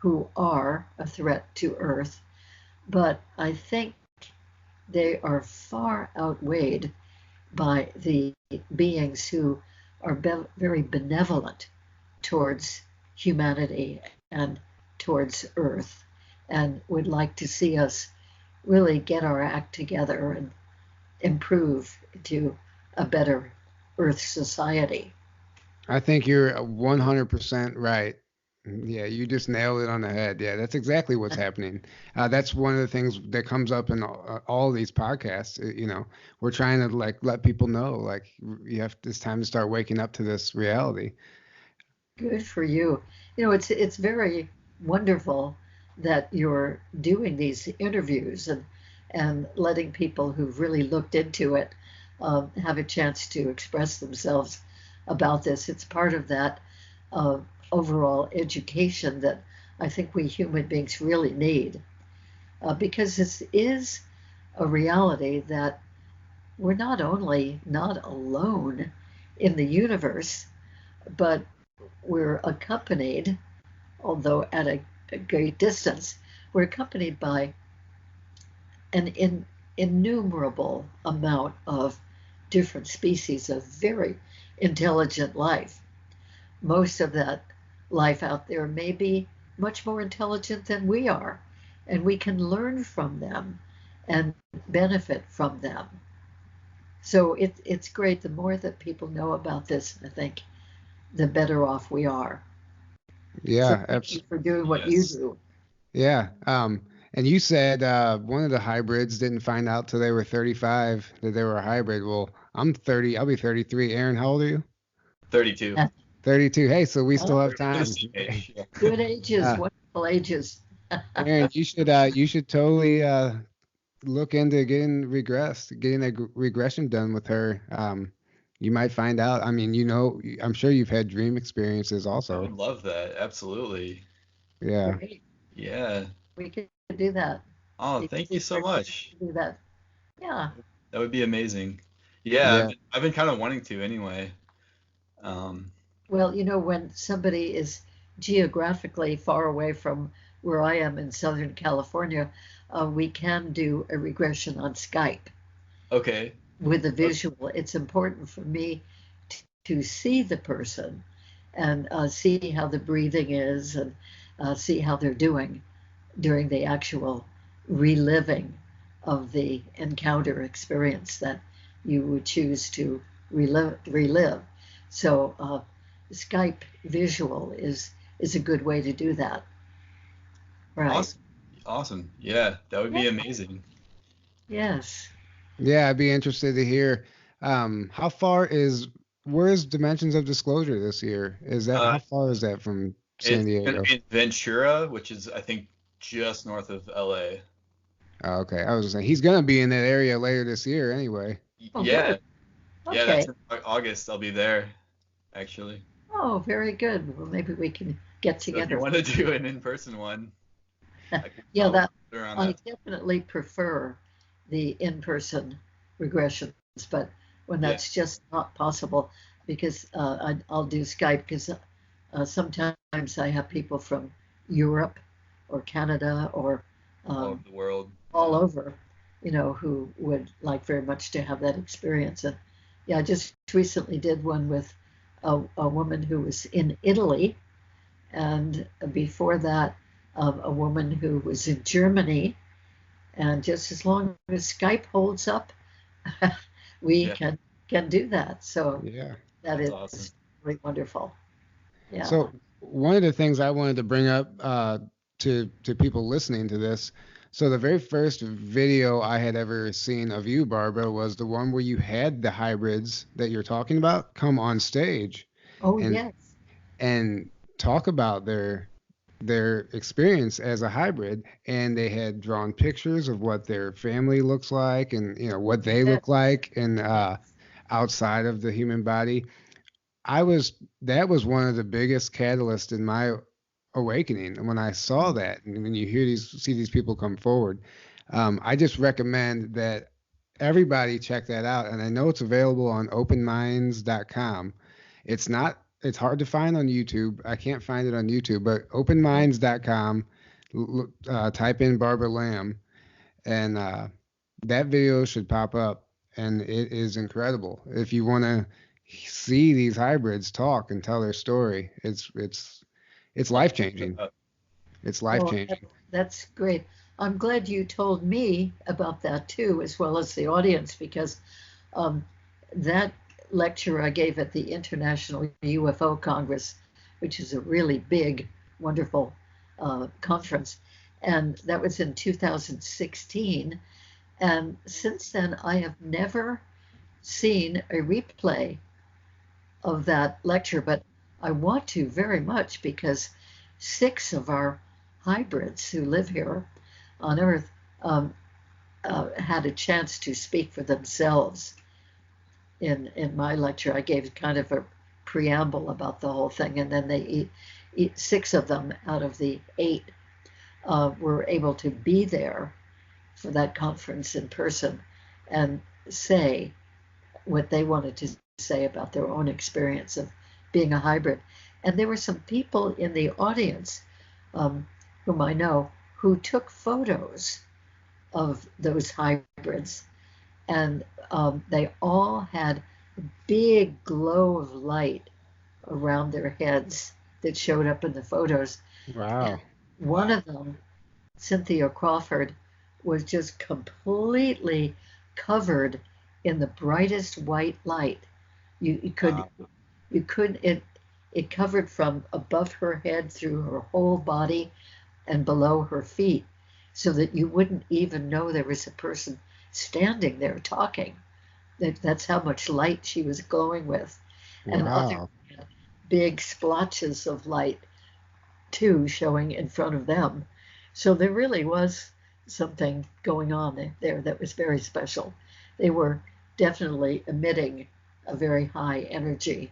who are a threat to Earth, but I think they are far outweighed by the beings who are very benevolent towards humanity and towards Earth, and would like to see us really get our act together and improve to a better Earth society. I think you're 100% right. Yeah, you just nailed it on the head. Yeah, that's exactly what's happening. That's one of the things that comes up in all these podcasts. We're trying to like let people know, like it's time to start waking up to this reality. Good for you. It's very wonderful that you're doing these interviews and letting people who've really looked into it have a chance to express themselves about this. It's part of that uh, overall education that I think we human beings really need, because this is a reality that we're not only not alone in the universe, but we're accompanied, although at a great distance, we're accompanied by an innumerable amount of different species of very intelligent life. Most of that life out there may be much more intelligent than we are, and we can learn from them and benefit from them. So it's great. The more that people know about this, I think, the better off we are. So Yeah, thank you for doing what you Yes. do. Yeah. And you said one of the hybrids didn't find out till they were 35 that they were a hybrid. Well, I'm 30. I'll be 33. Aaron, how old are you? 32. 32. Hey, so we still Oh, have We're the time. same age. Yeah. good ages, Uh, wonderful ages. Aaron, you should totally look into getting a regression done with her. You might find out. I mean, I'm sure you've had dream experiences I also. would love that. Absolutely. Yeah. Great. Yeah. We could do that. Oh, Be thank you so super excited much. to do that. Yeah. That would be amazing. Yeah, Yeah. I've been kind of wanting to anyway. Um, Well, when somebody is geographically far away from where I am in Southern California, we can do a regression on Skype okay. with a Oh, visual. It's important for me to see the person and see how the breathing is and see how they're doing during the actual reliving of the encounter experience that you would choose to relive. So Skype visual is a good way to do that. Right. awesome. Awesome. Yeah, that would Yeah. be amazing. Yes. Yeah, I'd be interested to hear how far where's Dimensions of Disclosure this year? Uh, How far is that from San it's gonna Diego? be in Ventura, which is I think just north of LA. Oh, okay. I was just saying he's gonna be in that area later this year anyway. Oh, good. Yeah, yeah, that's Okay. in August. I'll be there actually. Oh, very good. Well, maybe we can get So if you together. want to do an in-person one, Yeah, I'll that put around I that. definitely prefer the in-person regressions, but when Yeah. that's just not possible, because I'll do Skype because sometimes I have people from Europe or Canada or All over um, the world. all Yeah. over, who would like very much to have that experience. And yeah, I just recently did one with a woman who was in Italy, and before that, a woman who was in Germany. And just as long as Skype holds up, we Yeah, can do that. So Yeah. that that's is awesome. really wonderful. Yeah. So one of the things I wanted to bring up to people listening to this, so the very first video I had ever seen of you, Barbara, was the one where you had the hybrids that you're talking about come on stage Oh and yes. and talk about their experience as a hybrid, and they had drawn pictures of what their family looks like and what they Yes. look like and Yes. outside of the human body. I was That was one of the biggest catalysts in my awakening when I saw that. And when you see these people come forward, I just recommend that everybody check that out. And I know it's available on openminds.com. It's hard to find on YouTube. I can't find it on YouTube, but openminds.com, type in Barbara Lamb, and that video should pop up, and it is incredible. If you want to see these hybrids talk and tell their story, it's I'll life check that changing. out. It's life Oh, changing. that's great. I'm glad you told me about that too, as well as the audience, because um, that lecture I gave at the International UFO Congress, which is a really big, wonderful conference, and that was in 2016. And since then, I have never seen a replay of that lecture, but I want to very much because six of our hybrids who live here on Earth um, had a chance to speak for themselves in my lecture. I gave kind of a preamble about the whole thing, and then six of them out of the eight were able to be there for that conference in person and say what they wanted to say about their own experience of being a hybrid. And there were some people in the audience um, whom I know who took photos of those hybrids, and they all had a big glow of light around their heads that showed up in the photos. And Wow. one Wow. of them, Cynthia Crawford, was just completely covered in the brightest white light. You could Wow. you could it covered from above her head through her whole body, and below her feet so that you wouldn't even know there was a person standing there talking. That's how much light she was glowing with. And other Wow. big splotches of light too showing in front of them. So there really was something going on there that was very special. They were definitely emitting a very high energy.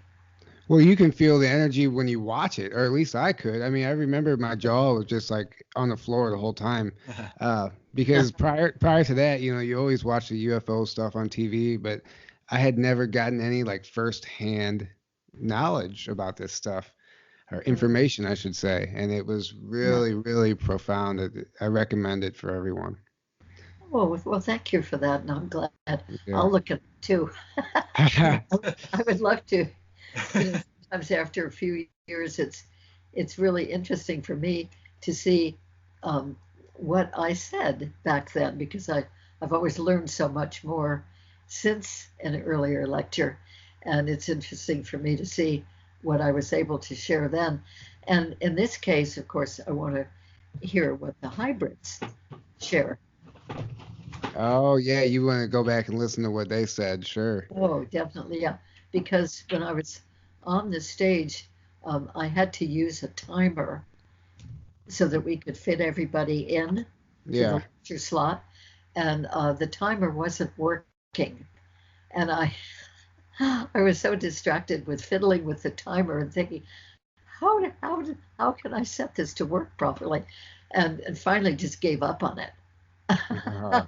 Well, you can feel the energy when you watch it, or at least I could. I mean, I remember my jaw was just like on the floor the whole time, because prior to that, you always watch the UFO stuff on TV, but I had never gotten any like first-hand knowledge about this stuff, or information, I should say, and it was Yeah. really, really profound. I recommend it for everyone. Oh, well, thank you for that, and I'm glad. Yeah. I'll look at it too. I would love to. Sometimes after a few years, it's really interesting for me to see um, what I said back then because I've always learned so much more since an earlier lecture, and it's interesting for me to see what I was able to share then. And in this case, of course, I want to hear what the hybrids share. Oh, yeah, you want to go back and listen to what they said, sure. Oh, definitely, yeah. Because when I was on the stage, I had to use a timer so that we could fit everybody in to the Yeah. lecture slot, and the timer wasn't working. And I was so distracted with fiddling with the timer and thinking, how can I set this to work properly? And finally just gave up on it. Oh.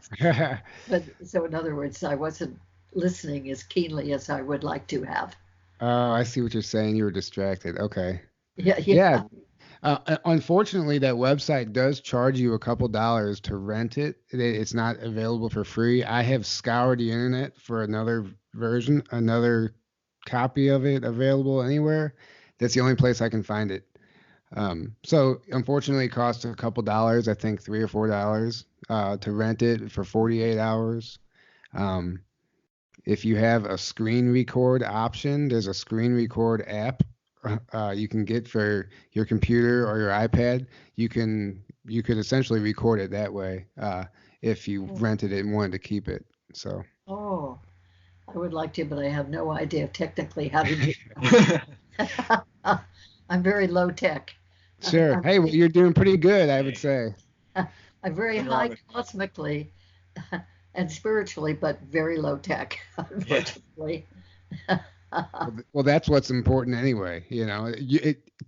But so in other words, I wasn't listening as keenly as I would like to have. Oh, I see what you're saying. You were distracted. Okay. Yeah, Yeah. yeah. Unfortunately, that website does charge you a couple dollars to rent it. It's not available for free. I have scoured the internet for another version, another copy of it available anywhere. That's the only place I can find it. So unfortunately, it costs a couple dollars. I think $3 or $4 to rent it for 48 hours. Um, if you have a screen record option, there's a screen record app you can get for your computer or your iPad. You could essentially record it that way if you rented it and wanted to keep it. So Oh, I would like to, but I have no idea technically how to do that. I'm very low tech. sure. I'm Hey, well, you're doing pretty good, I would Hey, say. I'm very nothing wrong high with cosmically and spiritually, but very low tech, yeah. unfortunately. Well, that's what's important anyway.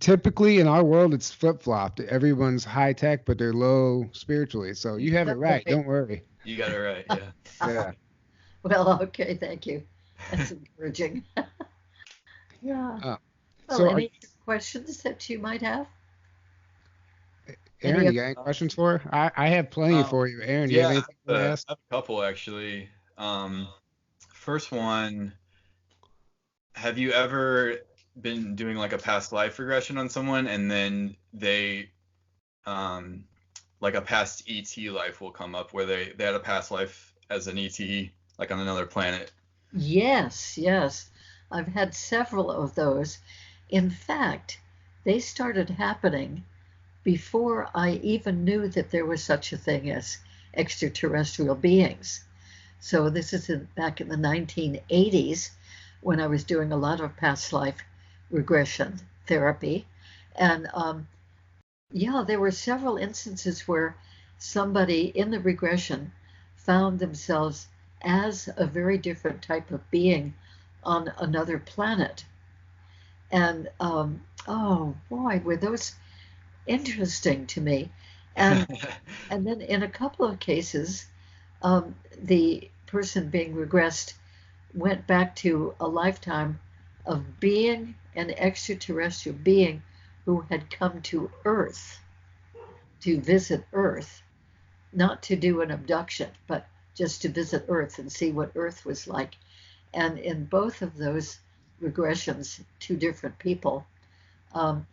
Typically in our world, it's flip flopped. Everyone's high tech, but they're low spiritually. So you have it right. Okay. Don't worry. You got it right. Yeah. Yeah. Well, okay, thank you. That's encouraging. Yeah. Uh, Well, so, any questions that you might have? Any Aaron, of you got any Um, questions for her? I have plenty um, for you. Aaron, do you have yeah, anything you want to I ask? have a couple actually. First one, have you ever been doing like a past life regression on someone and then um, like a past ET life will come up where they had a past life as an ET, like on another planet? Yes, yes. I've had several of those. In fact, they started happening before I even knew that there was such a thing as extraterrestrial beings. So this is back in the 1980s when I was doing a lot of past life regression therapy. And yeah, there were several instances where somebody in the regression found themselves as a very different type of being on another planet. And oh boy, were those interesting to me. And and then in a couple of cases, the person being regressed went back to a lifetime of being an extraterrestrial being who had come to Earth to visit Earth, not to do an abduction, but just to visit Earth and see what Earth was like. And in both of those regressions, two different people, um,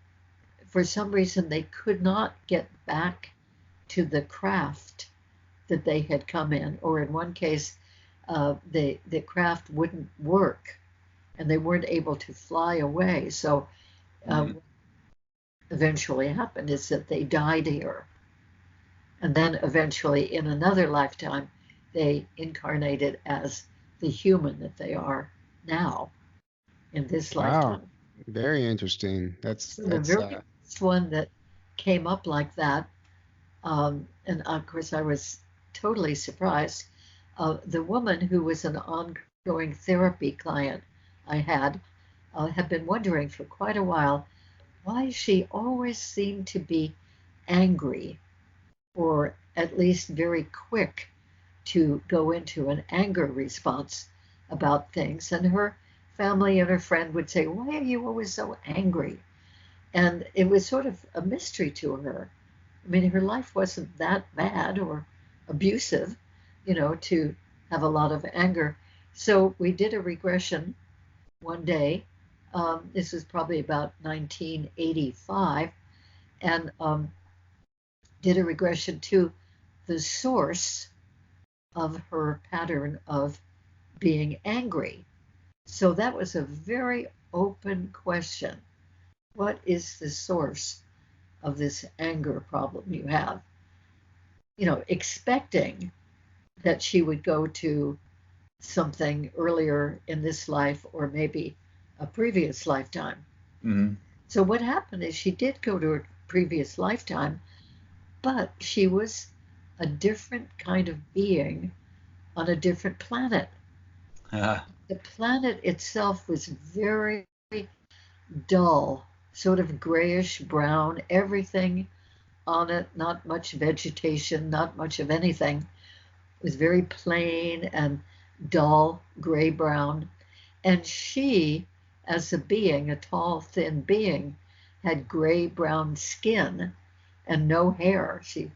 for some reason, they could not get back to the craft that they had come in, or in one case, the craft wouldn't work and they weren't able to fly away. So, Mm, what eventually happened is that they died here. And then eventually, in another lifetime, they incarnated as the human that they are now in this Wow. lifetime. Very interesting. That's So the that's very first one that came up like that, and of course I was totally surprised. The woman who was an ongoing therapy client I had been wondering for quite a while why she always seemed to be angry, or at least very quick to go into an anger response about things. And her family and her friend would say, "Why are you always so angry?" And it was sort of a mystery to her. I mean, her life wasn't that bad or abusive, to have a lot of anger. So we did a regression one day. This was probably about 1985, and did a regression to the source of her pattern of being angry. So that was a very open question. What is the source of this anger problem you have? Expecting that she would go to something earlier in this life or maybe a previous lifetime. Hmm. So what happened is she did go to a previous lifetime, but she was a different kind of being on a different planet. Ah, The planet itself was very dull, sort of grayish brown, everything on it, not much vegetation, not much of anything. It was very plain and dull, gray brown. And she, as a being, a tall, thin being, had gray brown skin and no hair. She,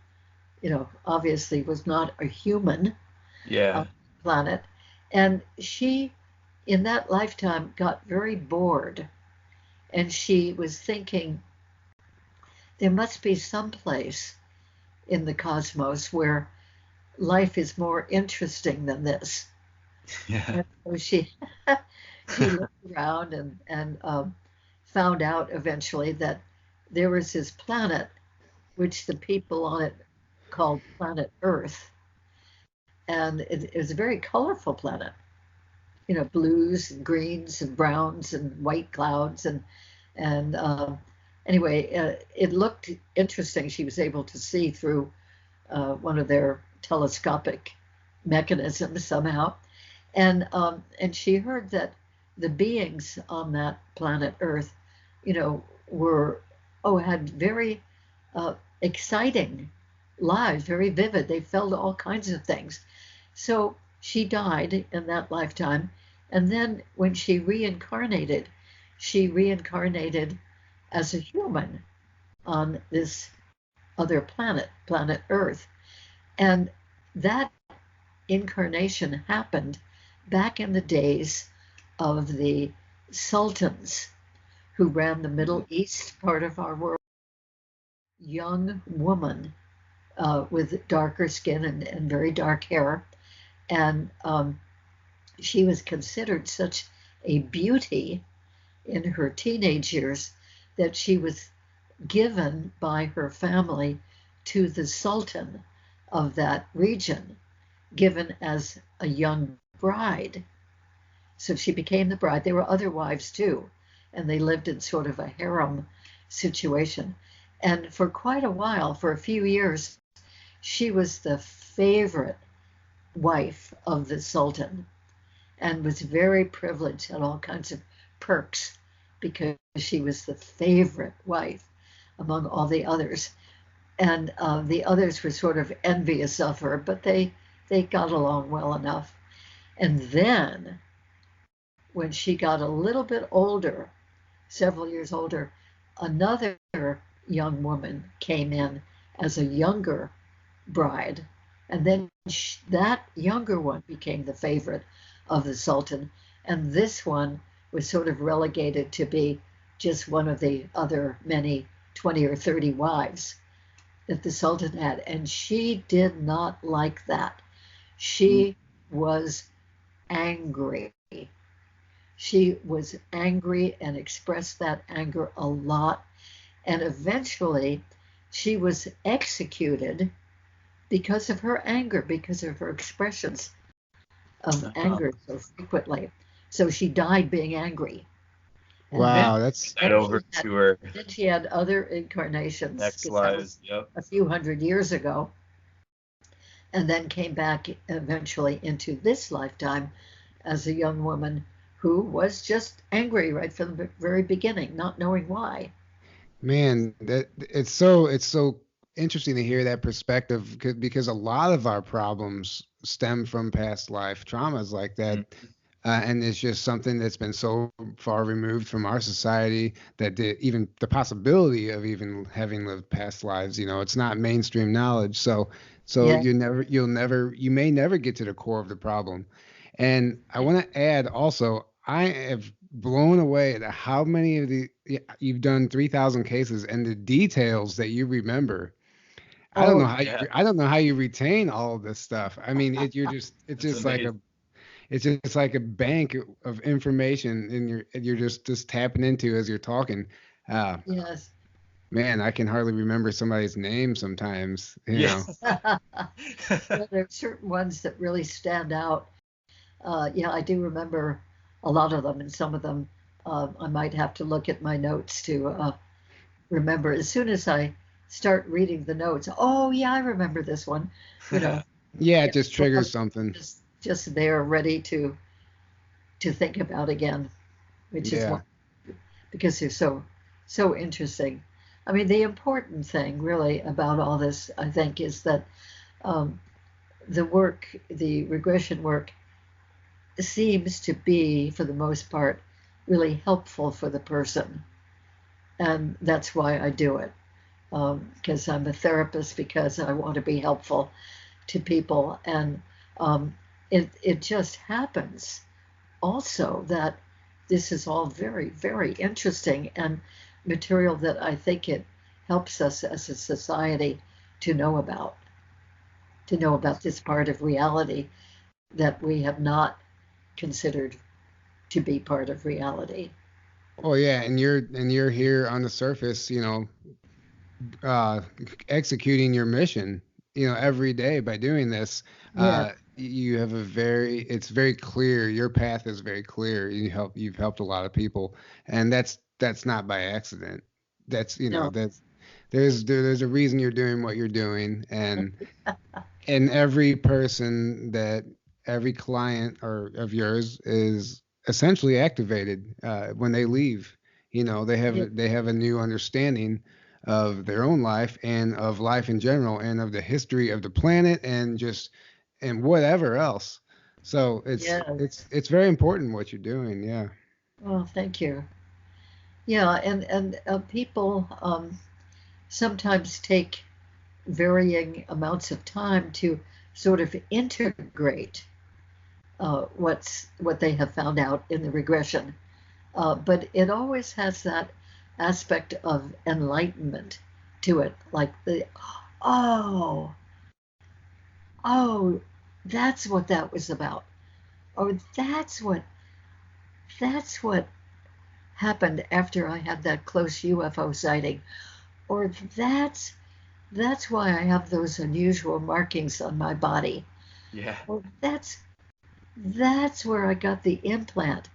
obviously was not a human on yeah. the planet. And she, in that lifetime, got very bored. And she was thinking, there must be some place in the cosmos where life is more interesting than this. Yeah. And so she looked around and found out eventually that there was this planet which the people on it called planet Earth, and it was a very colorful planet. Blues and greens and browns and white clouds and anyway, it looked interesting. She was able to see through one of their telescopic mechanisms somehow, and she heard that the beings on that planet Earth, were had very exciting lives, very vivid. They felt all kinds of things. So she died in that lifetime, and then when she reincarnated as a human on this other planet, planet Earth, and that incarnation happened back in the days of the sultans who ran the Middle East part of our world. Young woman with darker skin and very dark hair. And she was considered such a beauty in her teenage years that she was given by her family to the sultan of that region, given as a young bride. So she became the bride. There were other wives too, and they lived in sort of a harem situation. And for quite a while, for a few years, she was the favorite wife of the sultan and was very privileged, had all kinds of perks because she was the favorite wife among all the others. And the others were sort of envious of her, but they got along well enough. And then when she got a little bit older, several years older, another young woman came in as a younger bride. And then that younger one became the favorite of the Sultan. And this one was sort of relegated to be just one of the other many 20 or 30 wives that the Sultan had. And she did not like that. She was angry. She was angry and expressed that anger a lot. And eventually she was executed because of her anger, because of her expressions of Uh-huh. anger so frequently. So she died being angry. And then, Wow, that's That over to her then she had other incarnations next because that lives. was Yep. a few hundred years ago, and then came back eventually into this lifetime as a young woman who was just angry right from the very beginning, not knowing why. man, that it's so interesting to hear that perspective because a lot of our problems stem from past life traumas like that. Mhm. And it's just something that's been so far removed from our society that even the possibility of even having lived past lives, it's not mainstream knowledge. So Yeah. you may never get to the core of the problem. And I want to add also, I have blown away at how many of you've done 3,000 cases and the details that you remember. Oh, Yeah, I don't know how you retain all of this stuff. I mean, it's it's just like amazing. a bank of information and you're just tapping into as you're talking. Uh, yes. Man, I can hardly remember somebody's name sometimes, Yeah. Well, there are certain ones that really stand out. Yeah, I do remember a lot of them, and some of them I might have to look at my notes to remember. As soon as I start reading the notes, oh yeah, I remember this one. You know, Yeah, it yeah, just a lot triggers of them something. just there, ready to think about again, which is Yeah. one because they're so interesting. I mean, the important thing really about all this, I think, is that um, the regression work, seems to be, for the most part, really helpful for the person, and that's why I do it. Because I'm a therapist, because I want to be helpful to people, and um, it just happens also that this is all very, very interesting and material that I think it helps us as a society to know about, to know about this part of reality that we have not considered to be part of reality. Oh yeah, and you're here on the surface, uh, executing your mission, every day by doing this. Yeah, You have it's very clear. Your path is very clear. You've helped a lot of people, and that's not by accident. That's, no, there's a reason you're doing what you're doing, and every client or of yours is essentially activated when they leave. yeah, They have a new understanding of their own life and of life in general and of the history of the planet and whatever else. So yeah. it's very important what you're doing. Yeah. Well, thank you. Yeah, and people sometimes take varying amounts of time to sort of integrate what they have found out in the regression. But it always has that aspect of enlightenment to it, like oh, oh, that's what that was about, or that's what happened after I had that close UFO sighting, or that's why I have those unusual markings on my body, Yeah. or that's where I got the implant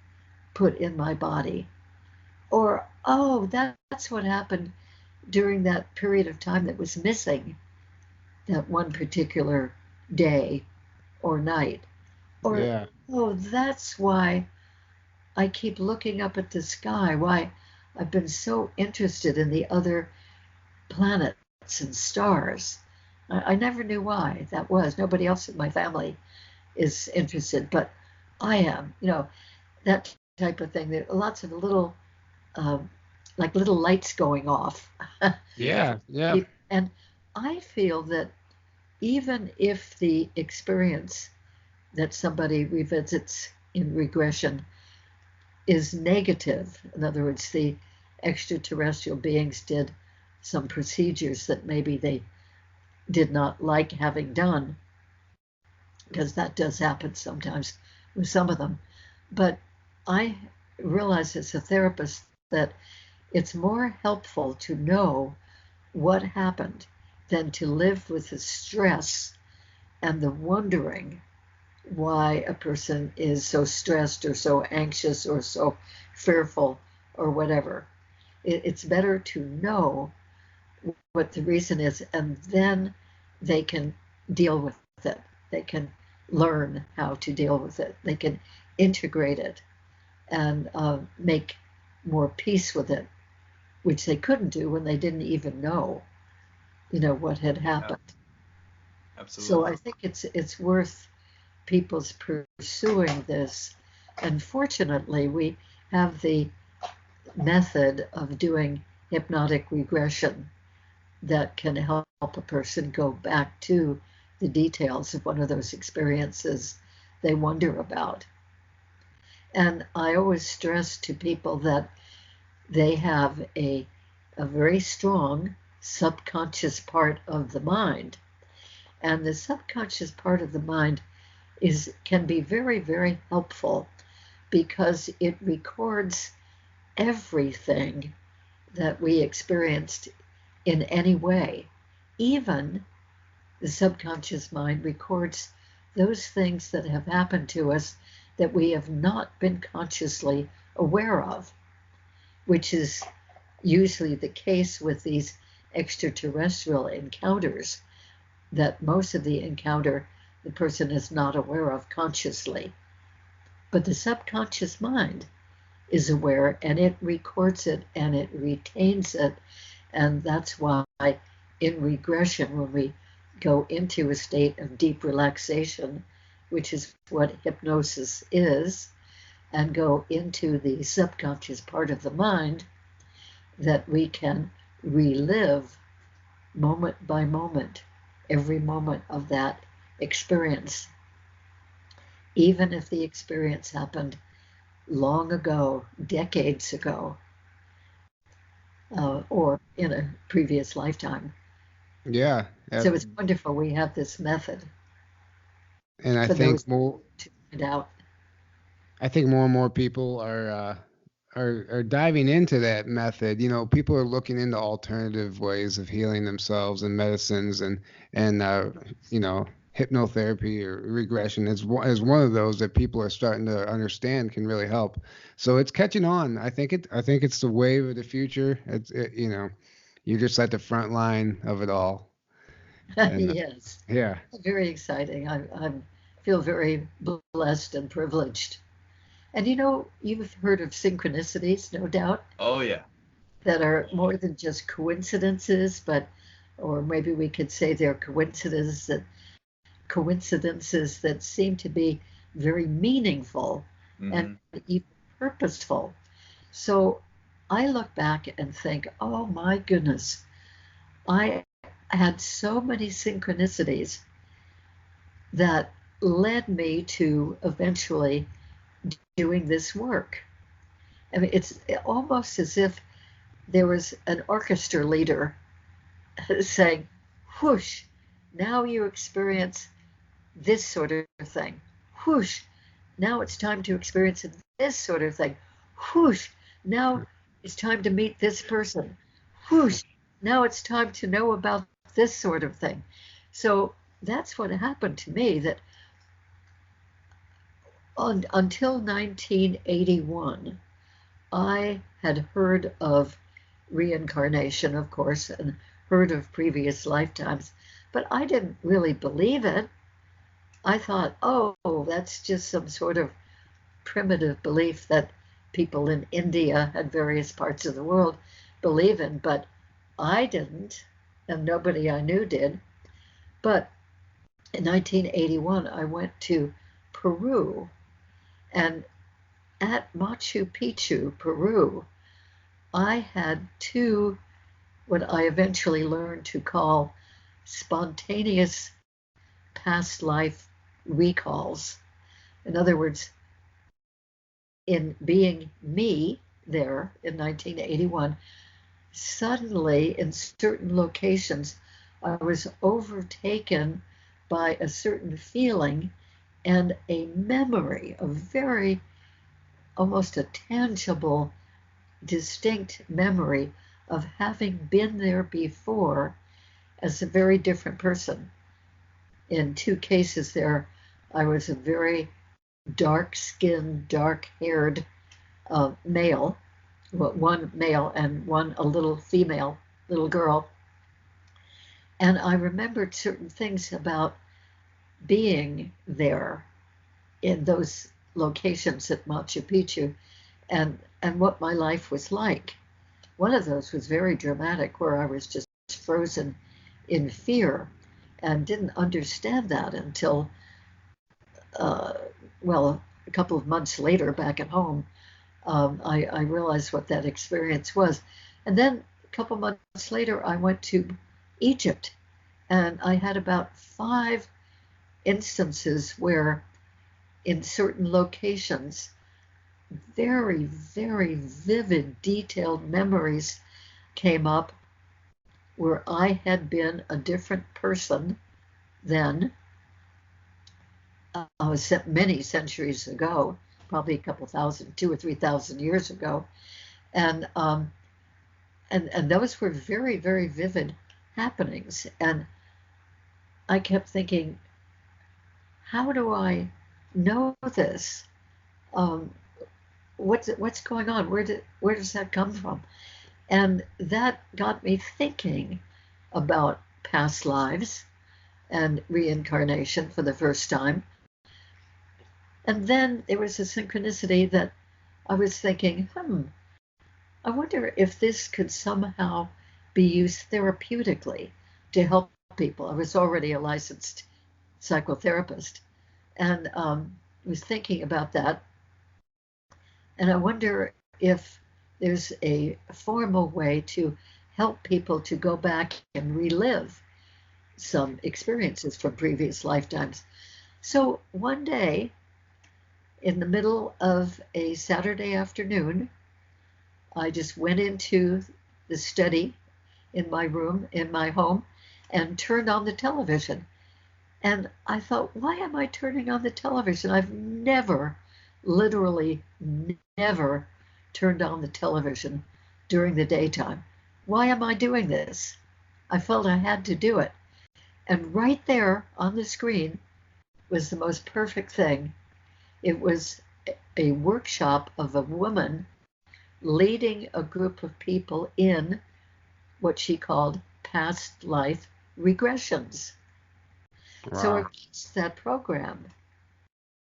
put in my body, or oh, that's what happened during that period of time that was missing that one particular day or night, or Yeah. oh, that's why I keep looking up at the sky, why I've been so interested in the other planets and stars. I never knew why that was. Nobody else in my family is interested, but I am. That type of thing. There are lots of little, um, like little lights going off. Yeah. Yeah. Yeah. And I feel that even if the experience that somebody revisits in regression is negative, in other words, the extraterrestrial beings did some procedures that maybe they did not like having done, because that does happen sometimes with some of them. But I realize as a therapist that it's more helpful to know what happened than to live with the stress and the wondering why a person is so stressed or so anxious or so fearful or whatever. It's better to know what the reason is, and then they can deal with it. They can learn how to deal with it. They can integrate it and make more peace with it, which they couldn't do when they didn't even know, what had Yeah, happened. So I absolutely. think it's worth people's pursuing this. And fortunately, we have the method of doing hypnotic regression that can help a person go back to the details of one of those experiences they wonder about. And I always stress to people that they have a very strong subconscious part of the mind. And the subconscious part of the mind can be very, very helpful because it records everything that we experienced in any way. Even the subconscious mind records those things that have happened to us that we have not been consciously aware of, which is usually the case with these extraterrestrial encounters, that most of the encounter the person is not aware of consciously. But the subconscious mind is aware, and it records it and it retains it. And that's why in regression, when we go into a state of deep relaxation, which is what hypnosis is, and go into the subconscious part of the mind, that we can relive moment by moment every moment of that experience, even if the experience happened long ago, decades ago, or in a previous lifetime. Yeah, So it's wonderful we have this method and for those to find out. I think more and more people are diving into that method. People are looking into alternative ways of healing themselves and medicines and hypnotherapy or regression is one of those that people are starting to understand can really help. So it's catching on. I think it's the wave of the future. You're just at the front line of it all. And Yes, yeah. very exciting. I feel very blessed and privileged. And you've heard of synchronicities, no doubt, Oh yeah. that are Oh more than just coincidences, or maybe we could say they're coincidences that seem to be very meaningful yeah. and even purposeful. So I look back and think, oh my goodness, I had so many synchronicities that led me to eventually doing this work. I mean, it's almost as if there was an orchestra leader saying, whoosh, now you experience this sort of thing. Whoosh, now it's time to experience this sort of thing. Whoosh, now it's time to meet this person. Whoosh, now it's time to know about this sort of thing. So that's what happened to me, that until 1981, I had heard of reincarnation, of course, and heard of previous lifetimes, but I didn't really believe it. I thought, oh, that's just some sort of primitive belief that people in India and various parts of the world believe in, but I didn't, and nobody I knew did. But in 1981, I went to Peru, and at Machu Picchu, Peru, I had two, what I eventually learned to call spontaneous past life recalls. In other words, in being me there in 1981, suddenly in certain locations, I was overtaken by a certain feeling and a memory, a very almost a tangible, distinct memory of having been there before as a very different person. In two cases there, I was a very dark-skinned, dark-haired male, one male and one a little female, little girl. And I remembered certain things about being there in those locations at Machu Picchu and what my life was like. One of those was very dramatic, where I was just frozen in fear and didn't understand that until, uh, well, a couple of months later back at home. I realized what that experience was. And then a couple months later, I went to Egypt, and I had about 5 instances where, in certain locations, very, very vivid, detailed memories came up where I had been a different person then, many centuries ago, probably a couple thousand, 2 or 3 thousand years ago, and and those were very, very vivid happenings. And I kept thinking, how do I know this? Um, what's going on? Where does that come from? And that got me thinking about past lives and reincarnation for the first time. And then there was a synchronicity that I was thinking, I wonder if this could somehow be used therapeutically to help people. I was already a licensed psychotherapist, and was thinking about that. And I wonder if there's a formal way to help people to go back and relive some experiences from previous lifetimes. So one day, in the middle of a Saturday afternoon, I just went into the study in my room, in my home, and turned on the television. And I thought, why am I turning on the television? I've never, literally never turned on the television during the daytime. Why am I doing this? I felt I had to do it. And right there on the screen was the most perfect thing. It was a workshop of a woman leading a group of people in what she called past life regressions. So I Wow. watched that program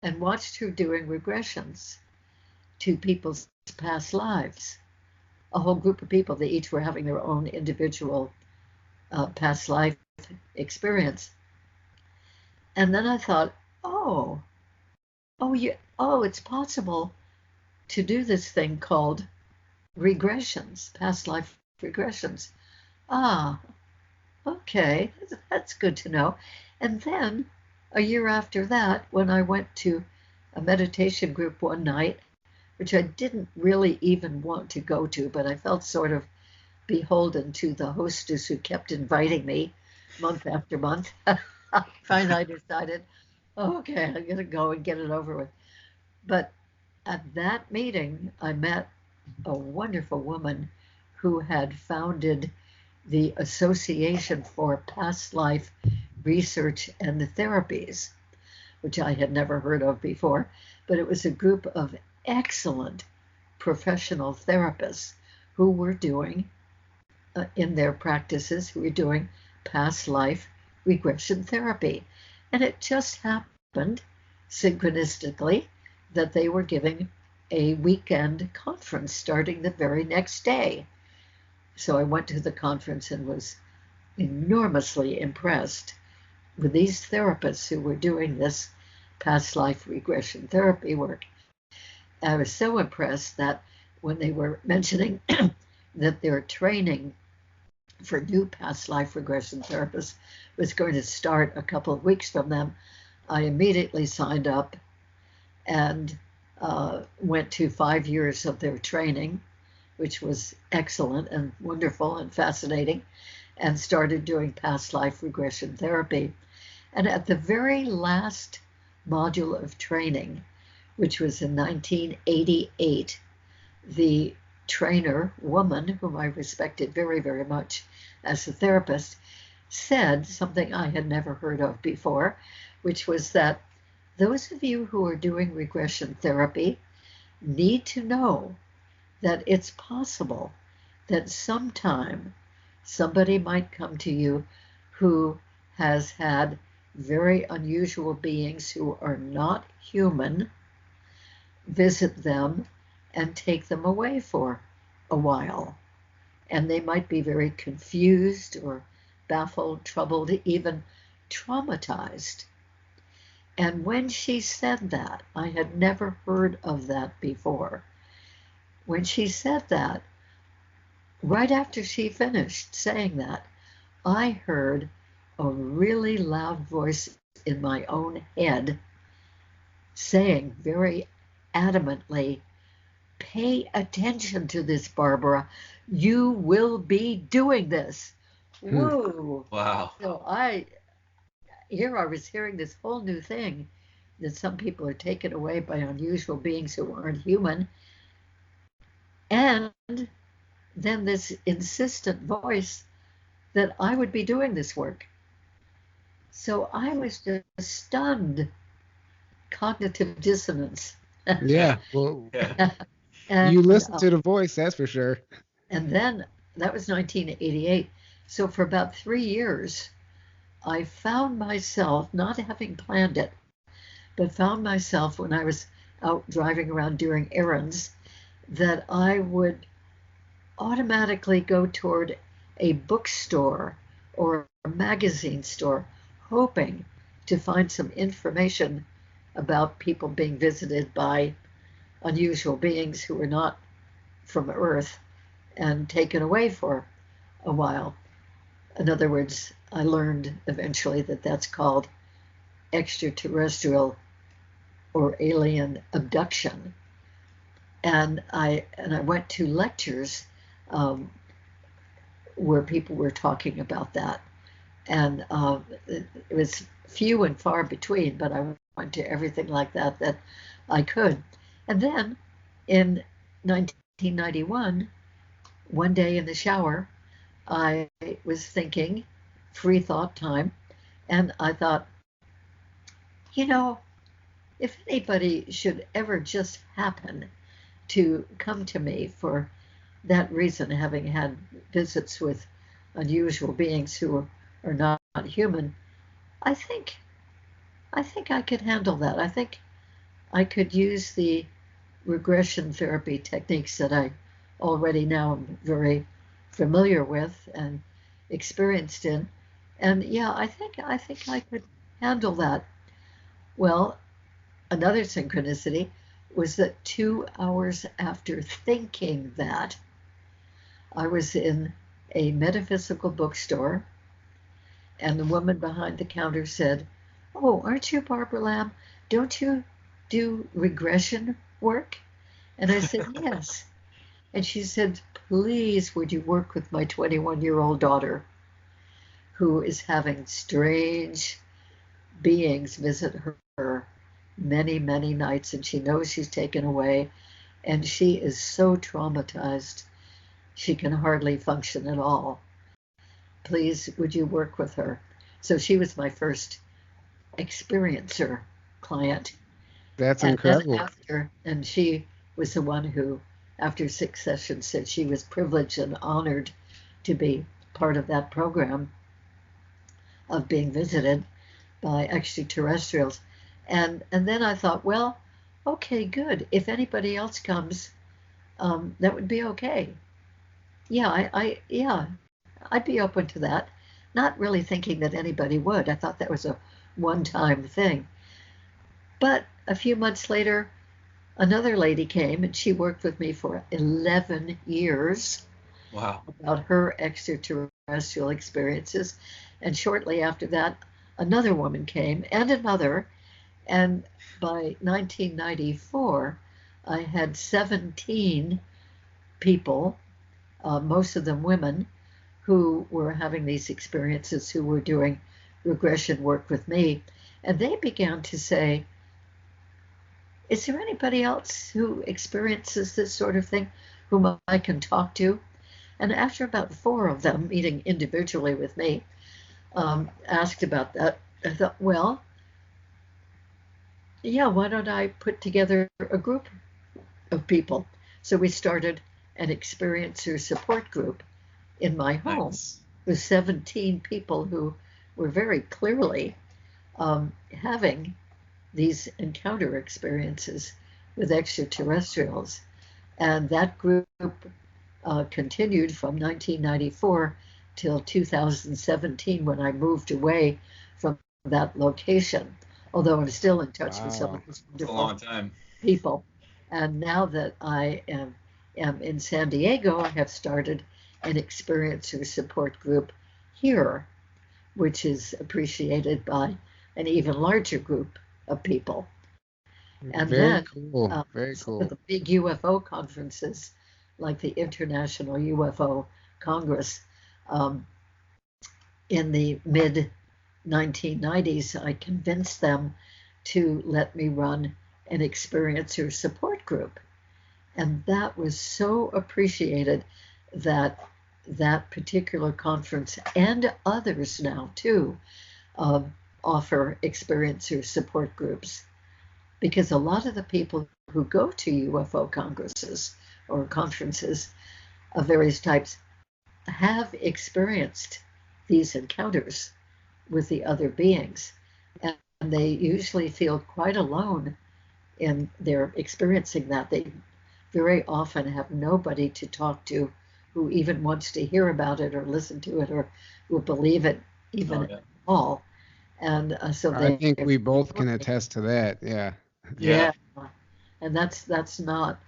and watched her doing regressions to people's past lives. A whole group of people, they each were having their own individual past life experience. And then I thought, it's possible to do this thing called regressions, past life regressions. Ah, okay, that's good to know. And then a year after that, when I went to a meditation group one night, which I didn't really even want to go to, but I felt sort of beholden to the hostess who kept inviting me month after month. Finally, I decided, okay, I'm going to go and get it over with. But at that meeting, I met a wonderful woman who had founded the Association for Past Life Research and Therapies, which I had never heard of before, but it was a group of excellent professional therapists who were doing, in their practices, who were doing past life regression therapy. And it just happened synchronistically that they were giving a weekend conference starting the very next day. So I went to the conference and was enormously impressed with these therapists who were doing this past life regression therapy work. I was so impressed that when they were mentioning that their training for new past life regression therapists was going to start a couple of weeks from them, I immediately signed up and went to 5 years of their training, which was excellent and wonderful and fascinating, and started doing past life regression therapy. And at the very last module of training, which was in 1988, the trainer woman, whom I respected very, very much as a therapist, said something I had never heard of before, which was that those of you who are doing regression therapy need to know that it's possible that sometime somebody might come to you who has had very unusual beings who are not human visit them and take them away for a while. And they might be very confused or baffled, troubled, even traumatized. And when she said that, I had never heard of that before. When she said that, right after she finished saying that, I heard a really loud voice in my own head saying very adamantly, pay attention to this, Barbara. You will be doing this. Hmm. Woo! Wow. So here I was hearing this whole new thing that some people are taken away by unusual beings who aren't human. And then this insistent voice that I would be doing this work. So I was just stunned. Cognitive dissonance. Yeah. Well, Yeah. you and listen to the voice, that's for sure. and then that was 1988. So for about 3 years, I found myself not having planned it, but found myself when I was out driving around doing errands that I would automatically go toward a bookstore or a magazine store, hoping to find some information about people being visited by unusual beings who were not from Earth and taken away for a while. In other words, I learned eventually that that's called extraterrestrial or alien abduction. And I went to lectures um, where people were talking about that, and it was few and far between. But I went to everything like that that I could. And then in 1991, one day in the shower, I was thinking, free thought time, and I thought, you know, if anybody should ever just happen to come to me for that reason, having had visits with unusual beings who are not human, I think I think I could handle that. I think I could use the regression therapy techniques that I already now am very familiar with and experienced in. And yeah, I think I could handle that. Well, another synchronicity was that 2 hours after thinking that, I was in a metaphysical bookstore, and the woman behind the counter said, "Oh, aren't you Barbara Lamb? Don't you do regression work?" And I said, "Yes." And she said, "Please, would you work with my 21-year-old daughter who is having strange beings visit her many, many nights, and she knows she's taken away, and she is so traumatized she can hardly function at all. Please, would you work with her?" So she was my first experiencer client. That's And then incredible. and she was the one who, after 6 sessions, said she was privileged and honored to be part of that program of being visited by extraterrestrials. And then I thought, well, okay, good. If anybody else comes, that would be okay. Yeah, yeah, I'd be open to that. Not really thinking that anybody would. I thought that was a one-time thing. But a few months later, another lady came and she worked with me for 11 years Wow. about her extraterrestrial experiences. And shortly after that, another woman came and another. And by 1994, I had 17 people, most of them women, who were having these experiences, who were doing regression work with me. And they began to say, "Is there anybody else who experiences this sort of thing whom I can talk to?" And after about 4 of them meeting individually with me, asked about that, I thought, well, yeah, why don't I put together a group of people? So we started an experiencer support group in my home Nice. with 17 people who were very clearly having these encounter experiences with extraterrestrials. And that group continued from 1994 till 2017 when I moved away from that location, although I'm still in touch with some of Wow. these It's a wonderful long time. people. And now that I am in San Diego, I have started an experiencer support group here, which is appreciated by an even larger group of people. And Very then cool. Very some of cool. the big UFO conferences, like the International UFO Congress, um, in the mid 1990s, I convinced them to let me run an experiencer support group. And that was so appreciated that that particular conference and others now too um, offer experiencer support groups, because a lot of the people who go to UFO congresses or conferences of various types have experienced these encounters with the other beings, and they usually feel quite alone in their experiencing that. They very often have nobody to talk to who even wants to hear about it or listen to it or will believe it even Oh at yeah. all. And so I they, think we both can attest to that. Yeah. Yeah. yeah, and that's not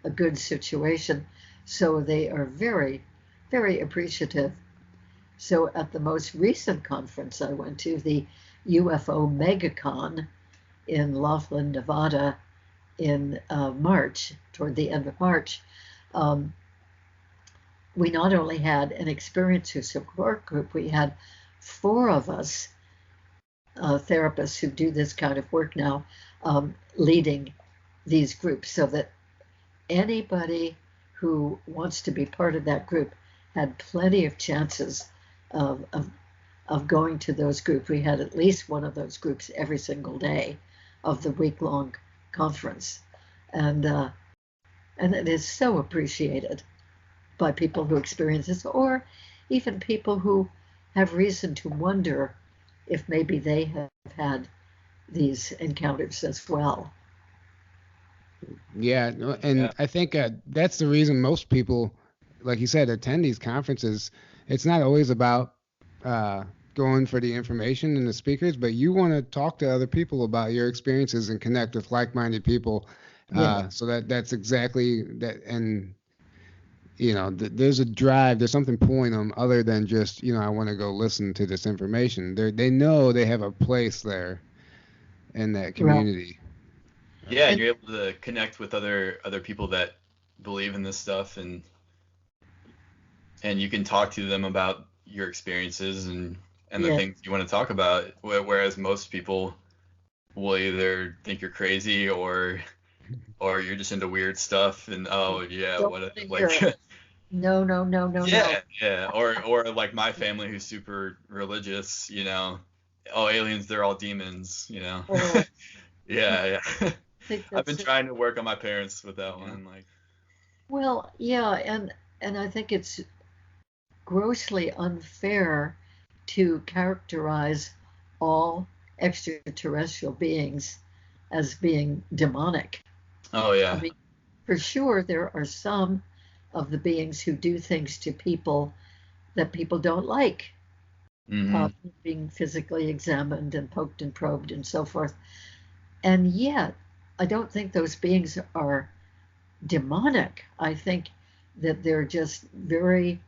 a good situation. So they are very, very appreciative. So at the most recent conference I went to, the UFO MegaCon in Laughlin, Nevada, in March, toward the end of March, um, we not only had an experiencer support group, we had four of us therapists who do this kind of work now leading these groups, so that anybody who wants to be part of that group had plenty of chances of, of, of going to those groups. We had at least one of those groups every single day of the week long conference. And, uh, and it is so appreciated by people who experience this, or even people who have reason to wonder if maybe they have had these encounters as well. Yeah. No, Yeah. and I think that's the reason most people, like you said, attend these conferences. It's not always about uh, going for the information and the speakers, but you want to talk to other people about your experiences and connect with like-minded people. Yeah, So that's exactly that. And there's a drive, there's something pulling them other than just, I want to go listen to this information. They know they have a place there in that right. community. Yeah, and And you're able to connect with other people that believe in this stuff, and you can talk to them about your experiences and the yeah, things you want to talk about. Whereas most people will either think you're crazy or you're just into weird stuff and oh yeah, don't what want to hear like it. No, no, no, no, no. yeah, yeah, or like my family who's super religious, oh aliens, they're all demons, Oh, Yeah, yeah. I think I've been that's trying to work on my parents with that Yeah. one, like well, yeah, and I think it's grossly unfair to characterize all extraterrestrial beings as being demonic. oh I yeah. mean, for sure, there are some of the beings who do things to people that people don't like, uh, Hmm. being physically examined and poked and probed and so forth. And yet, I don't think those beings are demonic. I think that they're just very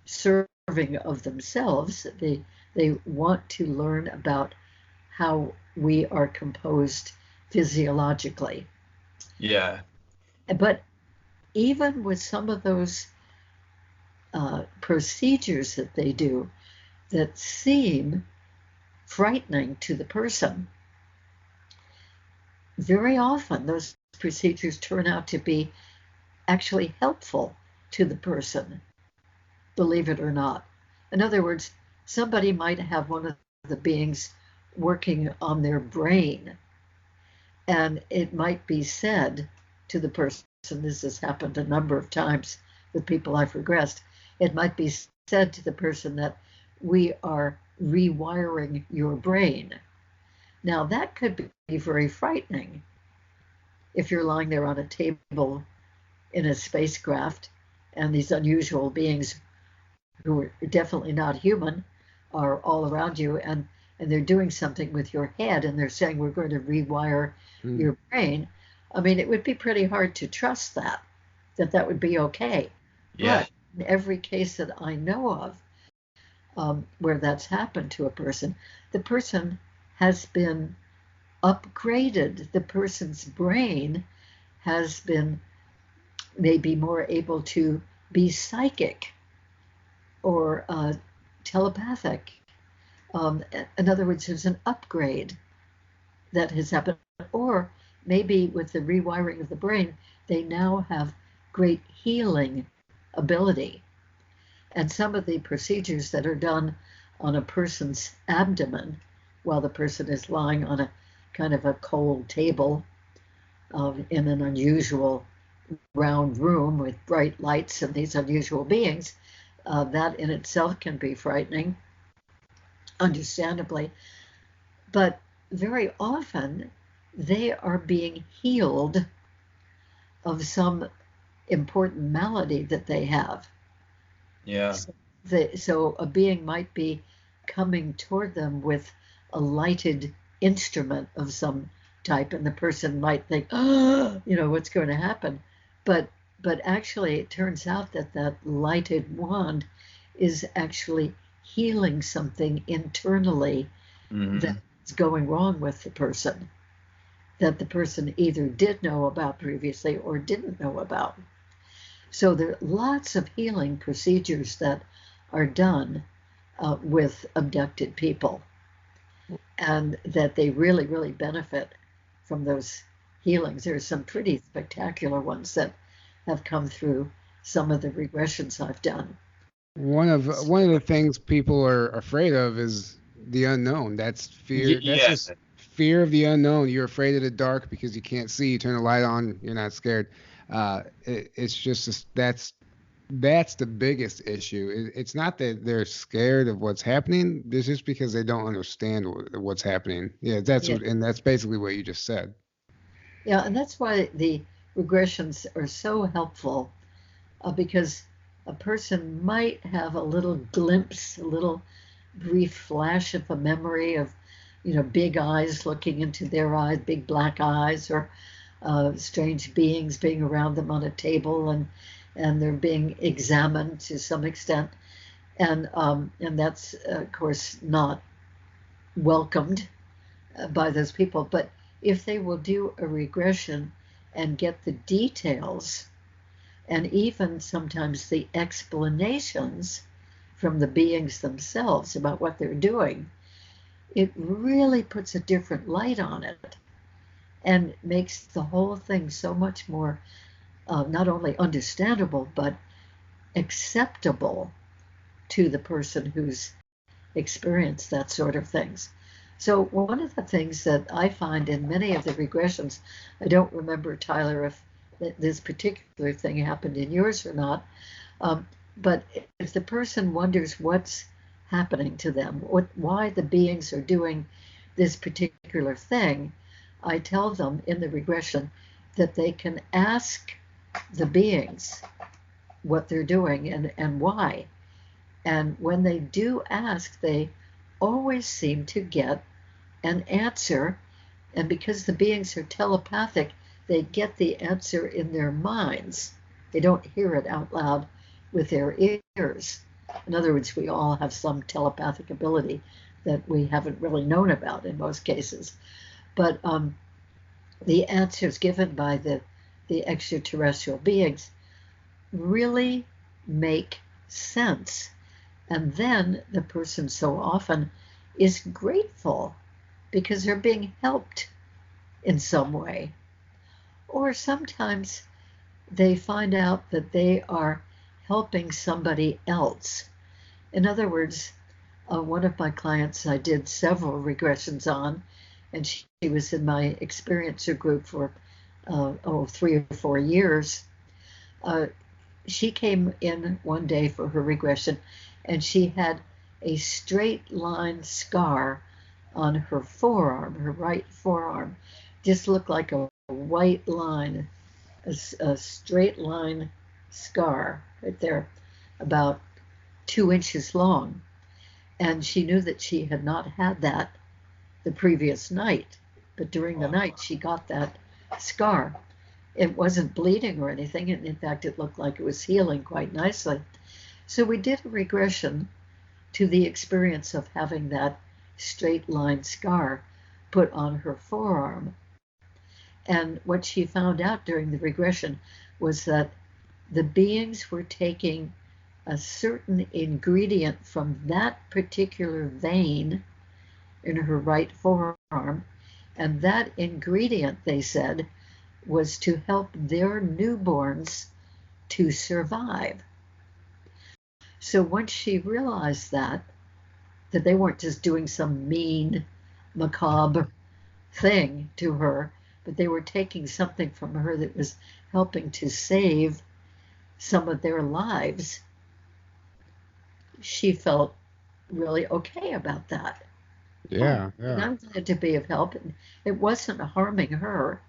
serving of themselves. They want to learn about how we are composed physiologically. Yeah. But even with some of those procedures that they do that seem frightening to the person, very often those procedures turn out to be actually helpful to the person, believe it or not. In other words, somebody might have one of the beings working on their brain, and it might be said to the person, this has happened a number of times with people I've regressed, it might be said to the person that we are rewiring your brain. Now, that could be very frightening if you're lying there on a table in a spacecraft and these unusual beings who are definitely not human are all around you, and they're doing something with your head, and they're saying we're going to rewire your brain. I mean, it would be pretty hard to trust that would be okay. Yeah. But in every case that I know of, where that's happened to a person, the person has been upgraded. The person's brain has been maybe more able to be psychic or telepathic. In other words, there's an upgrade that has happened. Or maybe with the rewiring of the brain, they now have great healing ability. And some of the procedures that are done on a person's abdomen while the person is lying on a kind of a cold table in an unusual round room with bright lights and these unusual beings, that in itself can be frightening, understandably. But very often they are being healed of some important malady that they have. Yeah. So a being might be coming toward them with a lighted instrument of some type, and the person might think, oh, what's going to happen? But actually, it turns out that that lighted wand is actually healing something internally that's going wrong with the person, that the person either did know about previously or didn't know about. So there are lots of healing procedures that are done with abducted people, and that they really, really benefit from those healings. There are some pretty spectacular ones that have come through some of the regressions I've done. One of the things people are afraid of is the unknown. That's fear. That's Yeah. just fear of the unknown. You're afraid of the dark because you can't see. You turn the light on, you're not scared. It's just that's the biggest issue. It's not that they're scared of what's happening. It's just because they don't understand what's happening. Yeah, Yeah, and that's basically what you just said. yeah, and that's why the regressions are so helpful, because a person might have a little glimpse, a little brief flash of a memory of, big eyes looking into their eyes, big black eyes, or strange beings being around them on a table, and they're being examined to some extent, and that's of course not welcomed by those people. But if they will do a regression and get the details and even sometimes the explanations from the beings themselves about what they're doing, it really puts a different light on it and makes the whole thing so much more not only understandable but acceptable to the person who's experienced that sort of things. So one of the things that I find in many of the regressions, I don't remember, Tyler, if this particular thing happened in yours or not, but if the person wonders what's happening to them, why the beings are doing this particular thing, I tell them in the regression that they can ask the beings what they're doing and why. And when they do ask, they always seem to get an answer. And because the beings are telepathic, they get the answer in their minds. They don't hear it out loud with their ears. In other words, we all have some telepathic ability that we haven't really known about in most cases. But the answers given by the extraterrestrial beings really make sense. And then the person so often is grateful because they're being helped in some way. Or sometimes they find out that they are helping somebody else. In other words, One of my clients I did several regressions on, and she was in my experiencer group for 3 or 4 years. Uh, she came in one day for her regression, and she had a straight line scar on her forearm, her right forearm. Just looked like a white line, a straight line scar right there, about 2 inches long. And she knew that she had not had that the previous night, but during the night she got that scar. It wasn't bleeding or anything, and in fact, it looked like it was healing quite nicely. So we did a regression to the experience of having that straight line scar put on her forearm. And what she found out during the regression was that the beings were taking a certain ingredient from that particular vein in her right forearm, and that ingredient, they said, was to help their newborns to survive. So once she realized that they weren't just doing some mean, macabre thing to her, but they were taking something from her that was helping to save some of their lives, she felt really okay about that. Oh, Yeah, and yeah. I'm glad to be of help. And it wasn't harming her,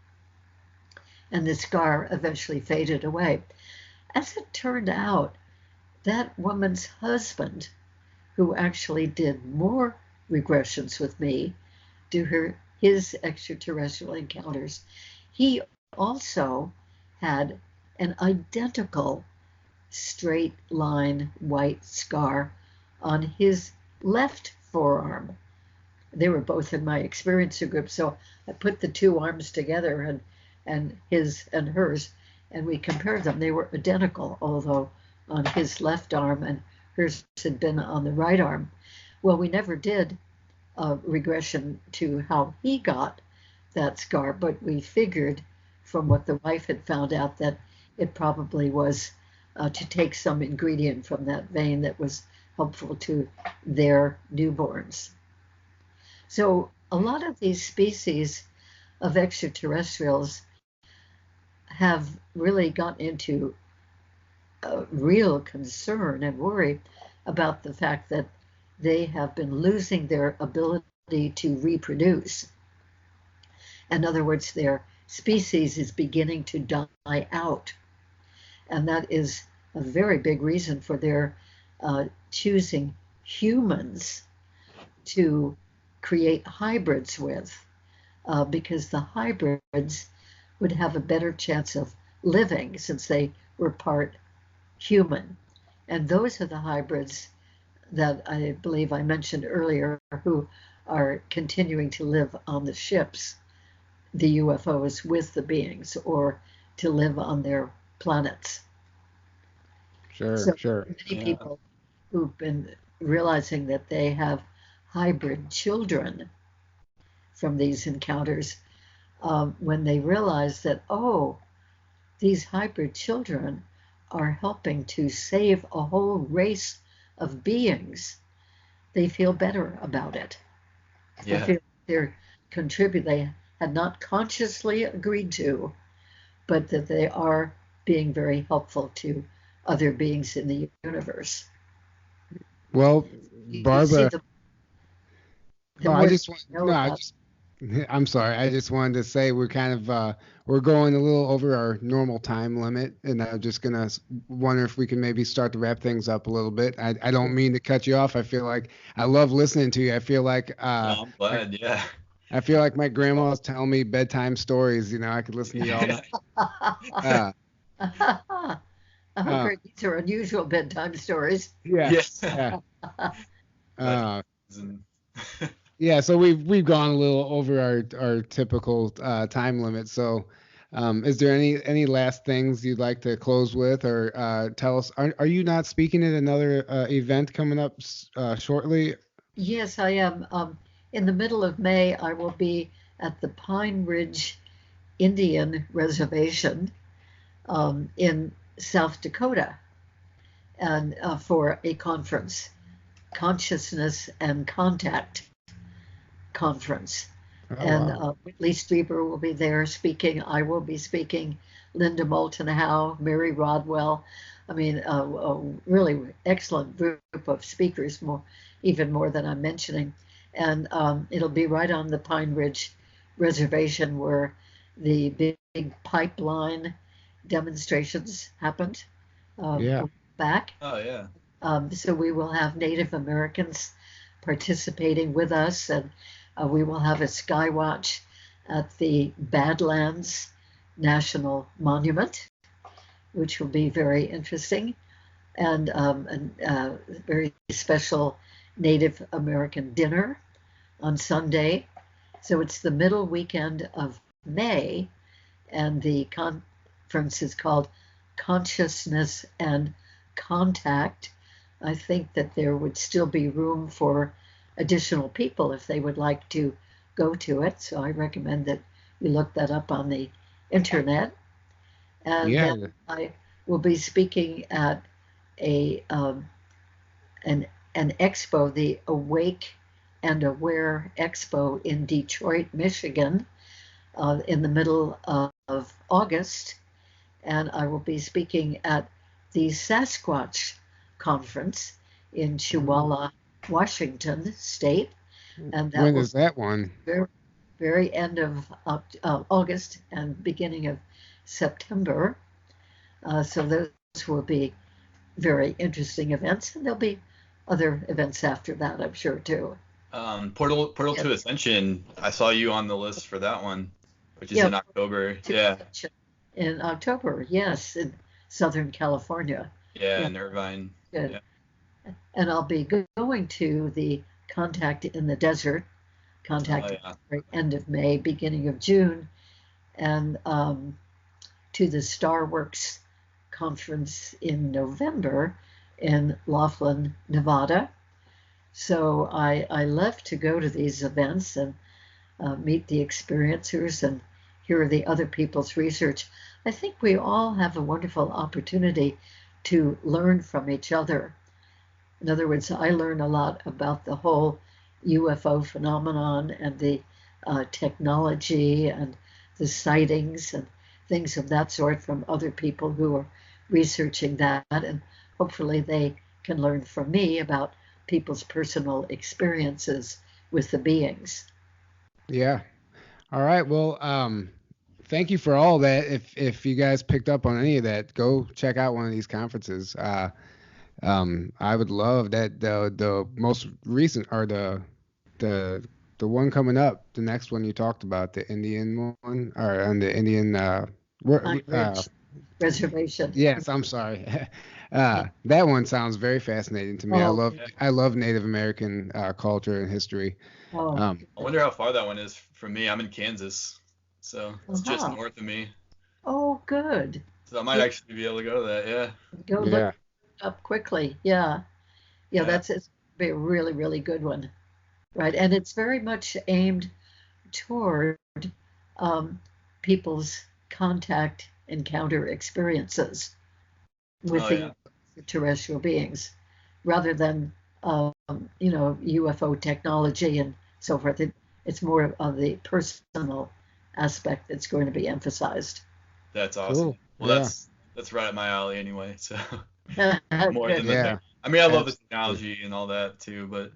and the scar eventually faded away. As it turned out, that woman's husband, who actually did more regressions with me, his extraterrestrial encounters, he also had an identical straight line white scar on his left forearm. They were both in my experiencer group, so I put the two arms together, and his and hers, and we compared them. They were identical, although on his left arm and hers had been on the right arm. Well, we never did a regression to how he got that scar, but we figured from what the wife had found out that it probably was to take some ingredient from that vein that was helpful to their newborns. So a lot of these species of extraterrestrials have really got into a real concern and worry about the fact that they have been losing their ability to reproduce. In other words, their species is beginning to die out. And that is a very big reason for their choosing humans to create hybrids with, because the hybrids would have a better chance of living since they were part human. And those are the hybrids that I believe I mentioned earlier who are continuing to live on the ships, the UFOs with the beings, or to live on their planets. Sure, So sure. many Yeah. people who've been realizing that they have hybrid children from these encounters, when they realize that, oh, these hybrid children are helping to save a whole race of beings, they feel better about it. They Yeah. feel they're they had not consciously agreed to, but that they are being very helpful to other beings in the universe. Well, You see, Barbara, the oh, I more you just want know no, I about. just I'm sorry. I just wanted to say we're kind of we're going a little over our normal time limit, and I'm just gonna wonder if we can maybe start to wrap things up a little bit. I don't mean to cut you off. I feel like I love listening to you. I feel like No, I'm glad. Yeah. my grandma's telling me bedtime stories. You know, I could listen to you all night. Uh, Oh, uh, great. These are unusual bedtime stories. yeah, Yeah. yeah. Legends Uh, and Yeah, so we've gone a little over our typical time limit. So, is there any last things you'd like to close with, or tell us? Are you not speaking at another event coming up shortly? Yes, I am. In the middle of May, I will be at the Pine Ridge Indian Reservation in South Dakota, and for a conference. Consciousness and Contact Conference. Oh And wow. Whitley Strieber will be there speaking. I will be speaking. Linda Moulton Howe, Mary Rodwell. I mean, a really excellent group of speakers, even more than I'm mentioning. And it'll be right on the Pine Ridge Reservation where the big pipeline demonstrations happened Yeah. back. Oh yeah. So we will have Native Americans participating with us, and we will have a sky watch at the Badlands National Monument, which will be very interesting, and a very special Native American dinner on Sunday. So it's the middle weekend of May, and the conference is called Consciousness and Contact. I think that there would still be room for additional people if they would like to go to it. So I recommend that you look that up on the internet. And then Yeah. I will be speaking at a an an expo, the Awake and Aware Expo in Detroit, Michigan, in the middle of August, and I will be speaking at the Sasquatch Conference in Oh. Chihuahua, Washington State, and that When will is that one? be very, very end of August and beginning of September. So those will be very interesting events, and there'll be other events after that, I'm sure too. Portal Yeah, to Ascension. I saw you on the list for that one, which is yeah, in October. to Yeah. in October, yes, in Southern California. Yeah, Yeah, in Irvine. good. Yeah. And I'll be going to the Contact in the Desert, Oh Contact yeah. right end of May, beginning of June, and to the Starworks conference in November in Laughlin, Nevada. So I love to go to these events and meet the experiencers and hear the other people's research. I think we all have a wonderful opportunity to learn from each other. In other words, I learn a lot about the whole UFO phenomenon and the technology and the sightings and things of that sort from other people who are researching that. And hopefully they can learn from me about people's personal experiences with the beings. Yeah. All right. Well, thank you for all that. If you guys picked up on any of that, go check out one of these conferences. I would love that the most recent or the the one coming up, the next one you talked about, the Indian one or on the Indian Pine Ridge Reservation. yes, I'm sorry. That one sounds very fascinating to me. Oh, Yeah. I love Native American culture and history. oh, Um, I wonder how far that one is from me. I'm in Kansas, so it's just uh-huh. north of me. Oh, good. So I might Yeah, actually be able to go to that. Yeah. go look yeah, up quickly. Yeah, yeah, Yeah. that's it's be a really, really good one, right? And it's very much aimed toward um, people's contact encounter experiences with Oh the yeah. terrestrial beings, rather than UFO technology and so forth. It's more of the personal aspect that's going to be emphasized. That's awesome. cool. Well, Yeah, that's right up my alley anyway. So more Good. than the tech. yeah, I mean, I love the absolutely. technology and all that too, but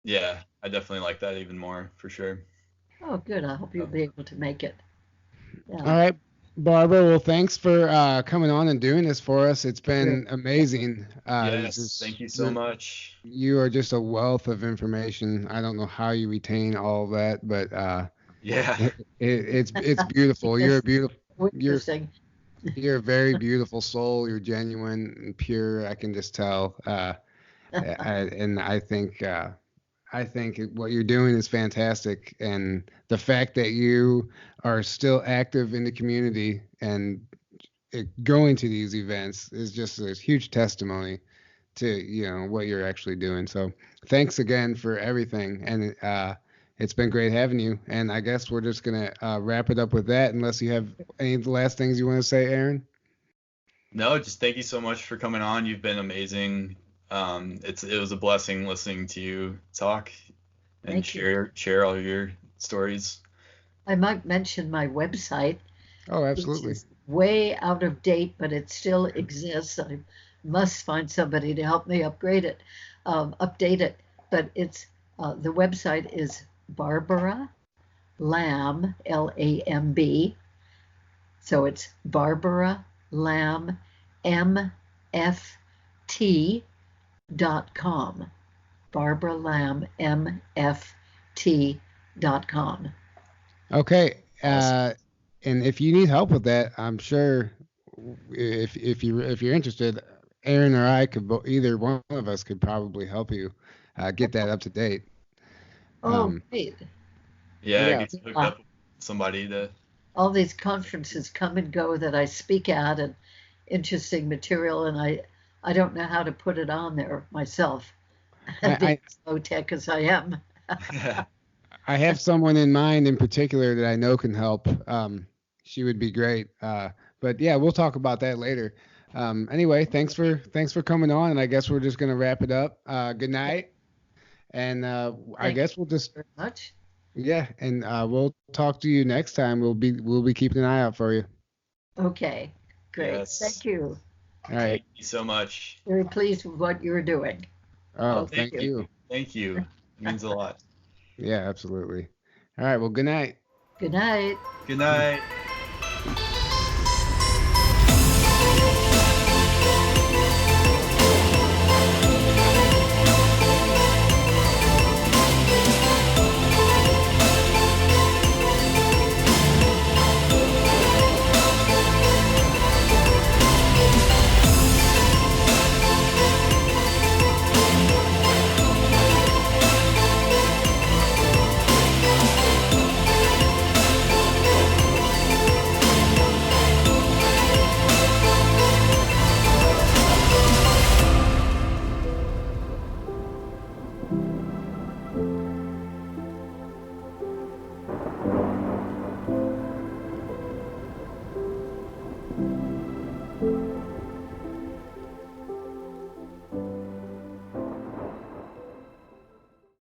yeah, I definitely like that even more for sure. Oh, good. I hope you'll So, be able to make it. All Yeah, right, Barbara. Well, thanks for coming on and doing this for us. It's sure. been amazing. It's yes, just thank you so much. you are just a wealth of information. I don't know how you retain all of that, but Yeah. it's beautiful. You're a Yes, beautiful. You're interesting. you're a very beautiful soul. You're genuine and pure. I can just tell. And I think what you're doing is fantastic, and the fact that you are still active in the community and going to these events is just a huge testimony to what you're actually doing. So thanks again for everything, and it's been great having you. And I guess we're just gonna wrap it up with that, unless you have any last things you want to say, Aaron. No, just thank you so much for coming on. You've been amazing. It was a blessing listening to you talk and Thank you. share all your stories. I might mention my website, Oh, which absolutely. is way out of date, but it still exists. I must find somebody to help me update it. But it's the website is Barbara Lamb, Lamb. So it's Barbara Lamb, MFT.com. Barbara Lamb, MFT.com. Okay. Awesome. And if you need help with that, I'm sure if you're interested, Aaron or I could either one of us could probably help you get that up to date. Oh, Um, great. Yeah, yeah. get you hooked Uh, up with somebody to. all these conferences come and go that I speak at and interesting material, and I don't know how to put it on there myself, being I, as low tech as I am. I have someone in mind in particular that I know can help. She would be great. But yeah, we'll talk about that later. Anyway, thanks for coming on, and I guess we're just gonna wrap it up. Good night, and I Thank you guess we'll just very much. yeah, and we'll talk to you next time. We'll be keeping an eye out for you. Okay, great. Yes. Thank you. All Thank right. you so much. Very pleased with what you're doing. Oh, Oh, Thank thank thank you. you. you. Thank you. It means a lot. Yeah, absolutely. All right. Well, good night. Good night. Good night.